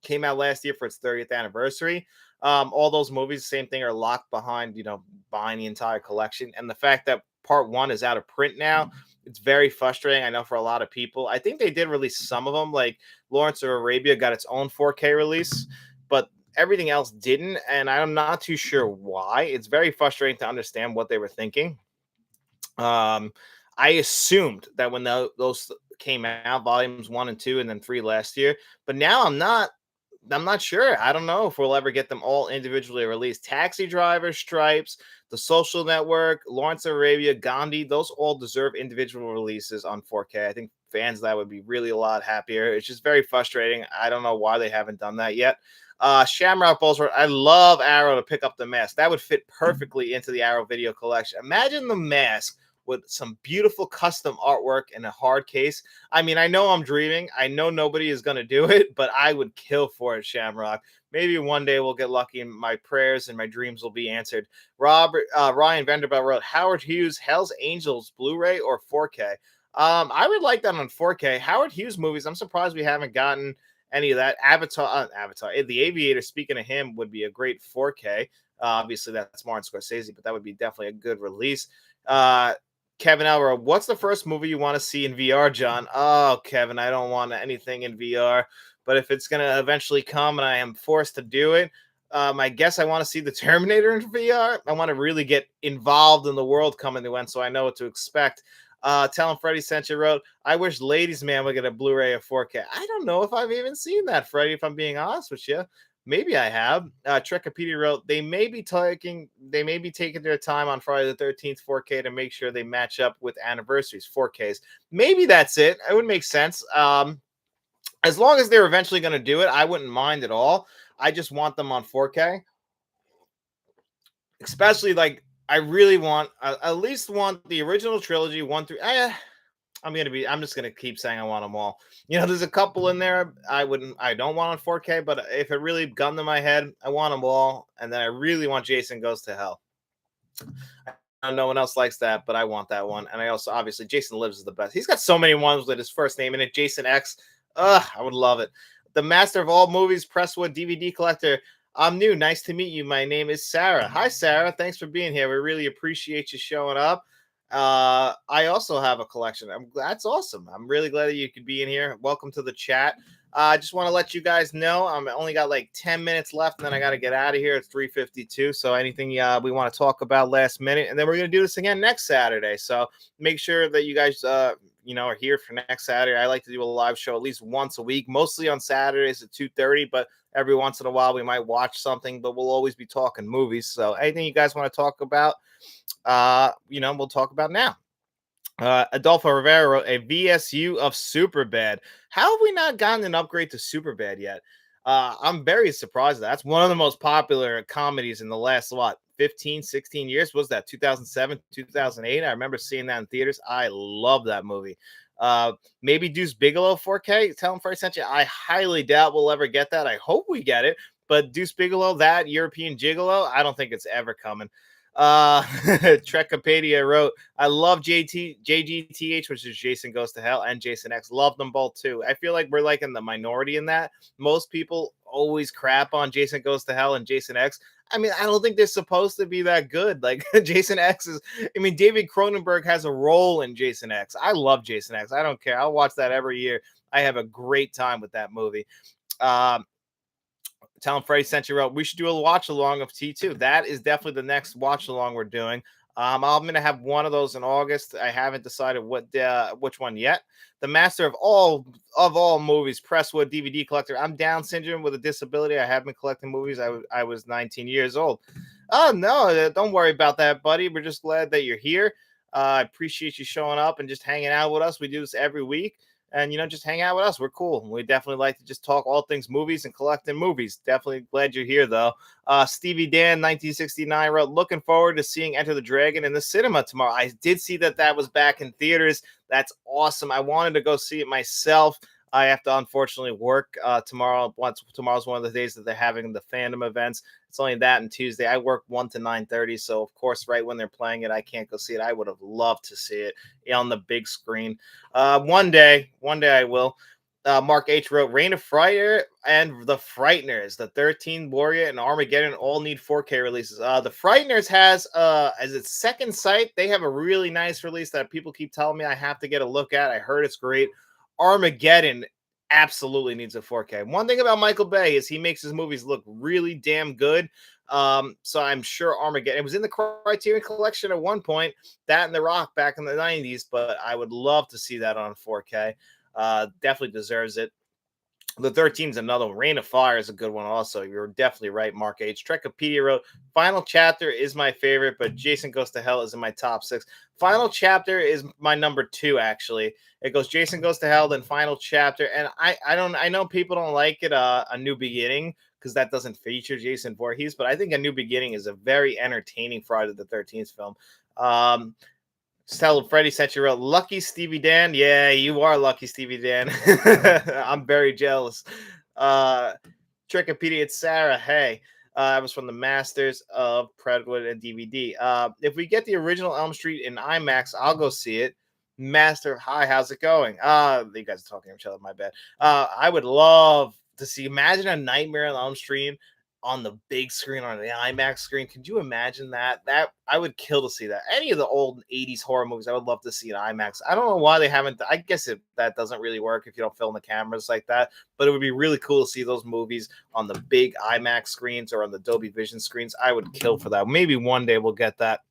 came out last year for its 30th anniversary. All those movies, same thing, are locked behind, buying the entire collection. And the fact that part 1 is out of print now, it's very frustrating. I know for a lot of people. I think they did release some of them, like Lawrence of Arabia got its own 4K release, but everything else didn't. And I'm not too sure why. It's very frustrating to understand what they were thinking. I assumed that when those came out, volumes 1 and 2, and then 3 last year, but now I'm not sure. I don't know if we'll ever get them all individually released. Taxi Driver, Stripes, The Social Network, Lawrence of Arabia, Gandhi, those all deserve individual releases on 4K. I think fans of that would be really a lot happier. It's just very frustrating. I don't know why they haven't done that yet. Shamrock Balls, I love Arrow to pick up the mask. That would fit perfectly into the Arrow video collection. Imagine the mask with some beautiful custom artwork in a hard case. I mean, I know I'm dreaming. I know nobody is going to do it, but I would kill for it, Shamrock. Maybe one day we'll get lucky and my prayers and my dreams will be answered. Ryan Vanderbilt wrote, Howard Hughes, Hell's Angels, Blu-ray or 4K? I would like that on 4K. Howard Hughes movies, I'm surprised we haven't gotten any of that. Avatar, The Aviator, speaking of him, would be a great 4K. Obviously, that's Martin Scorsese, but that would be definitely a good release. Kevin Elro, what's the first movie you want to see in VR, John? Oh, Kevin, I don't want anything in VR, but if it's going to eventually come and I am forced to do it, I guess I want to see the Terminator in VR. I want to really get involved in the world coming to end so I know what to expect. Tell him Freddie sent you wrote, I wish Ladies Man would get a Blu-ray of 4K. I don't know if I've even seen that, Freddie, if I'm being honest with you. Maybe I have. Trekipedia wrote, they may be taking their time on Friday the 13th 4K to make sure they match up with anniversaries 4Ks. Maybe that's it. It would make sense. As long as they're eventually going to do it, I wouldn't mind at all. I just want them on 4K. Especially like I really want at least want the original trilogy 1 through I'm just gonna keep saying I want them all. There's a couple in there I don't want on 4K, but if it really gunned to my head, I want them all. And then I really want Jason Goes to Hell. No one else likes that, but I want that one. And I also, obviously, Jason Lives is the best. He's got so many ones with his first name in it. Jason X. I would love it. The Master of All Movies, Presswood DVD Collector. I'm new. Nice to meet you. My name is Sarah. Hi, Sarah. Thanks for being here. We really appreciate you showing up. I also have a collection. That's awesome. I'm really glad that you could be in here. Welcome to the chat. I just want to let you guys know I'm only got like 10 minutes left, and then I got to get out of here. It's 3:52. So anything we want to talk about last minute, and then we're going to do this again next Saturday. So make sure that you guys, are here for next Saturday. I like to do a live show at least once a week, mostly on Saturdays at 2:30, but every once in a while we might watch something, but we'll always be talking movies. So anything you guys want to talk about, we'll talk about now. Adolfo Rivera wrote, a VSU of Superbad. How have we not gotten an upgrade to Superbad yet? I'm very surprised. That's one of the most popular comedies in the last, 15, 16 years? Was that 2007, 2008? I remember seeing that in theaters. I love that movie. Maybe Deuce Bigelow 4K. Tell him Freddie sent you. I highly doubt we'll ever get that. I hope we get it. But Deuce Bigelow, that European Gigolo, I don't think it's ever coming. Trekipedia wrote, I love JGTH, which is Jason Goes to Hell, and Jason X. Love them both too. I feel like we're like in the minority in that. Most people always crap on Jason Goes to Hell and Jason X. I mean, I don't think they're supposed to be that good. Like Jason X is, David Cronenberg has a role in Jason X. I love Jason X. I don't care. I'll watch that every year. I have a great time with that movie. Tell him Freddie sent you wrote, we should do a watch along of T2. That is definitely the next watch along we're doing. I'm going to have one of those in August. I haven't decided which one yet. The Master of all movies, Presswood DVD Collector. I'm Down syndrome with a disability. I have been collecting movies. I was 19 years old. Oh, no, don't worry about that, buddy. We're just glad that you're here. I appreciate you showing up and just hanging out with us. We do this every week. And just hang out with us. We're cool. We definitely like to just talk all things movies and collecting movies. Definitely glad you're here, though. Stevie Dan, 1969, wrote, looking forward to seeing Enter the Dragon in the cinema tomorrow. I did see that was back in theaters. That's awesome. I wanted to go see it myself. I have to unfortunately work tomorrow. Tomorrow's one of the days that they're having the fandom events. It's only that and Tuesday. I work 1 to 9:30, so of course, right when they're playing it, I can't go see it. I would have loved to see it on the big screen. One day I will. Mark H wrote, Reign of Fire and The Frighteners, The 13th Warrior, and Armageddon all need 4K releases. The Frighteners has, as its second sight, they have a really nice release that people keep telling me I have to get a look at. I heard it's great. Armageddon absolutely needs a 4K. One thing about Michael Bay is he makes his movies look really damn good. So I'm sure Armageddon, it was in the Criterion Collection at one point, that and The Rock back in the 90s, but I would love to see that on 4K. Definitely deserves it. The 13 is another one. Reign of Fire is a good one also. You're definitely right, Mark H. Trekopedia wrote, Final Chapter is my favorite, but Jason Goes to Hell is in my top 6. Final Chapter is my number 2, actually. It goes Jason Goes to Hell, then Final Chapter. And I know people don't like it, A New Beginning, because that doesn't feature Jason Voorhees, but I think A New Beginning is a very entertaining Friday the 13th film. Tell Freddie sent you wrote, lucky Stevie Dan. Yeah, you are lucky, Stevie Dan. I'm very jealous. Trickopedia, it's Sarah. Hey, I was from the Masters of Predwood and DVD. If we get the original Elm Street in IMAX, I'll go see it. Master, hi, how's it going? You guys are talking to each other, my bad. I would love to see, imagine a Nightmare on Elm Street on the big screen, on the IMAX screen. Could you imagine that? That I would kill to see that. Any of the old 80s horror movies, I would love to see in IMAX. I don't know why they haven't. I guess that doesn't really work if you don't film the cameras like that, but it would be really cool to see those movies on the big IMAX screens or on the Dolby Vision screens. I would kill for that. Maybe one day we'll get that,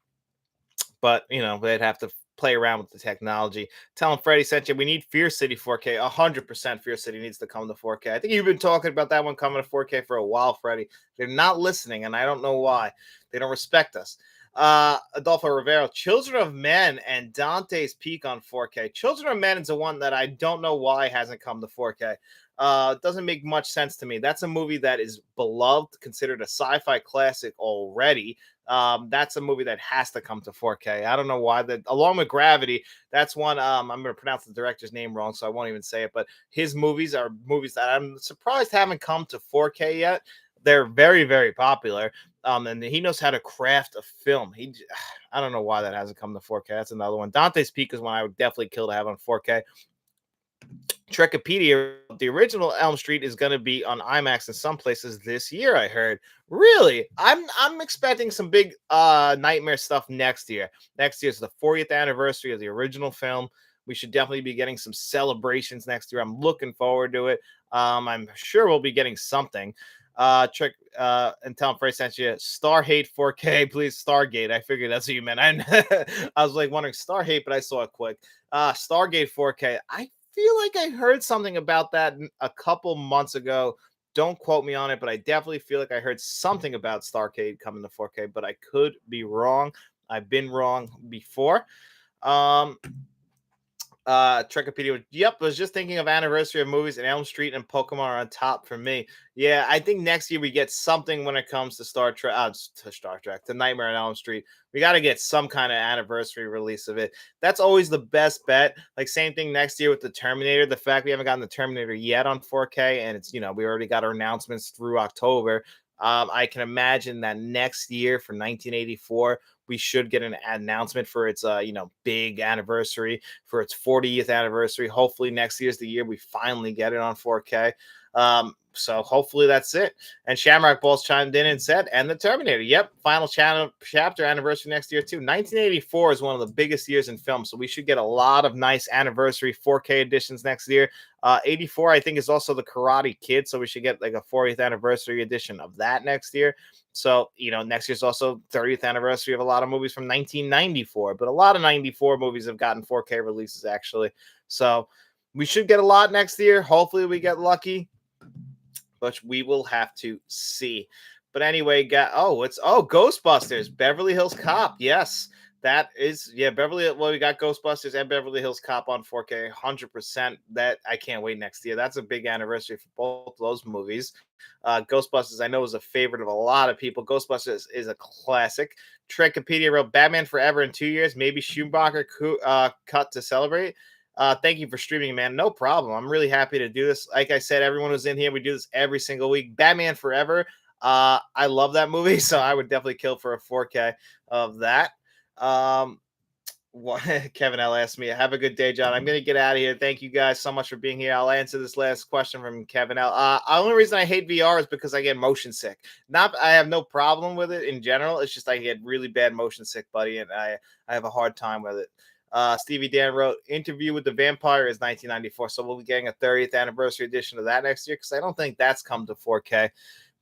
but they'd have to play around with the technology. Tell them Freddie sent you. We need Fear City 4K. 100% Fear City needs to come to 4K. I think you've been talking about that one coming to 4K for a while, Freddie. They're not listening, and I don't know why. They don't respect us. Adolfo Rivero, Children of Men and Dante's Peak on 4K. Children of Men is the one that I don't know why hasn't come to 4K. It doesn't make much sense to me. That's a movie that is beloved, considered a sci-fi classic already. That's a movie that has to come to 4K. I don't know why. That, along with Gravity, that's one. I'm going to pronounce the director's name wrong, so I won't even say it. But his movies are movies that I'm surprised haven't come to 4K yet. They're very, very popular. And he knows how to craft a film. I don't know why that hasn't come to 4K. That's another one. Dante's Peak is one I would definitely kill to have on 4K. Trekopedia, the original Elm Street is going to be on IMAX in some places this year, I heard. Really? I'm expecting some big nightmare stuff next year. Next year is the 40th anniversary of the original film. We should definitely be getting some celebrations next year. I'm looking forward to it. I'm sure we'll be getting something. And tell him Frey sent you Star Hate 4K, please. Stargate. I figured that's what you meant. I was like wondering Star Hate, but I saw it quick. Stargate 4K. I feel like I heard something about that a couple months ago. Don't quote me on it, but I definitely feel like I heard something about Stargate coming to 4K, but I could be wrong. I've been wrong before. Trekopedia, yep, was just thinking of anniversary of movies, and Elm Street and Pokemon are on top for me. Yeah, I think next year we get something when it comes to Star Trek, to Nightmare on Elm Street. We got to get some kind of anniversary release of it. That's always the best bet. Like, same thing next year with the Terminator. The fact we haven't gotten the Terminator yet on 4K, and it's, we already got our announcements through October. I can imagine that next year for 1984, we should get an announcement for its, big anniversary, for its 40th anniversary. Hopefully next year's the year we finally get it on 4K. So hopefully that's it. And Shamrock Balls chimed in and said, and the Terminator. Yep, final chapter anniversary next year too. 1984 is one of the biggest years in film, so we should get a lot of nice anniversary 4K editions next year. 84, I think, is also the Karate Kid, so we should get like a 40th anniversary edition of that next year. So, next year's also 30th anniversary of a lot of movies from 1994, but a lot of 94 movies have gotten 4K releases, actually. So we should get a lot next year. Hopefully we get lucky, but we will have to see. But anyway, Ghostbusters, Beverly Hills Cop. Yes. That is, yeah, Well, we got Ghostbusters and Beverly Hills Cop on 4K, 100%. That I can't wait next year. That's a big anniversary for both of those movies. Ghostbusters, I know, is a favorite of a lot of people. Ghostbusters is a classic. Trekopedia wrote Batman Forever in 2 years. Maybe Schumacher cut to celebrate. Thank you for streaming, man. No problem. I'm really happy to do this. Like I said, everyone who's in here, we do this every single week. Batman Forever. I love that movie, so I would definitely kill for a 4K of that. Um, Kevin L asked me, "Have a good day, John. I'm going to get out of here. Thank you guys so much for being here. I'll answer this last question from Kevin L. The only reason I hate VR is because I get motion sick. Not, I have no problem with it in general. It's just I get really bad motion sick, buddy, and I have a hard time with it." Stevie Dan wrote, "Interview with the Vampire is 1994, so we'll be getting a 30th anniversary edition of that next year because I don't think that's come to 4K."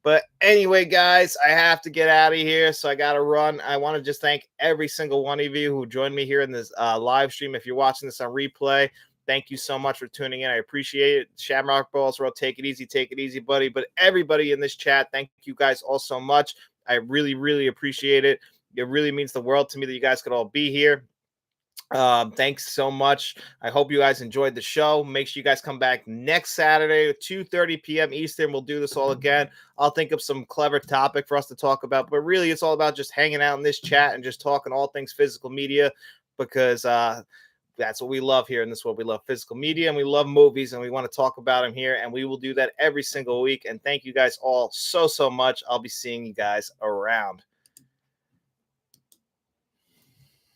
But anyway, guys, I have to get out of here, so I got to run. I want to just thank every single one of you who joined me here in this live stream. If you're watching this on replay, thank you so much for tuning in. I appreciate it. Shamrock Balls wrote, take it easy, buddy. But everybody in this chat, thank you guys all so much. I really, really appreciate it. It really means the world to me that you guys could all be here. Thanks so much. I hope you guys enjoyed the show. Make sure you guys come back next Saturday at 2:30 p.m. Eastern. We'll do this all again. I'll think of some clever topic for us to talk about, but really it's all about just hanging out in this chat and just talking all things physical media, because that's what we love here. And this is what we love: physical media, and we love movies, and we want to talk about them here. And we will do that every single week. And thank you guys all so much. I'll be seeing you guys around.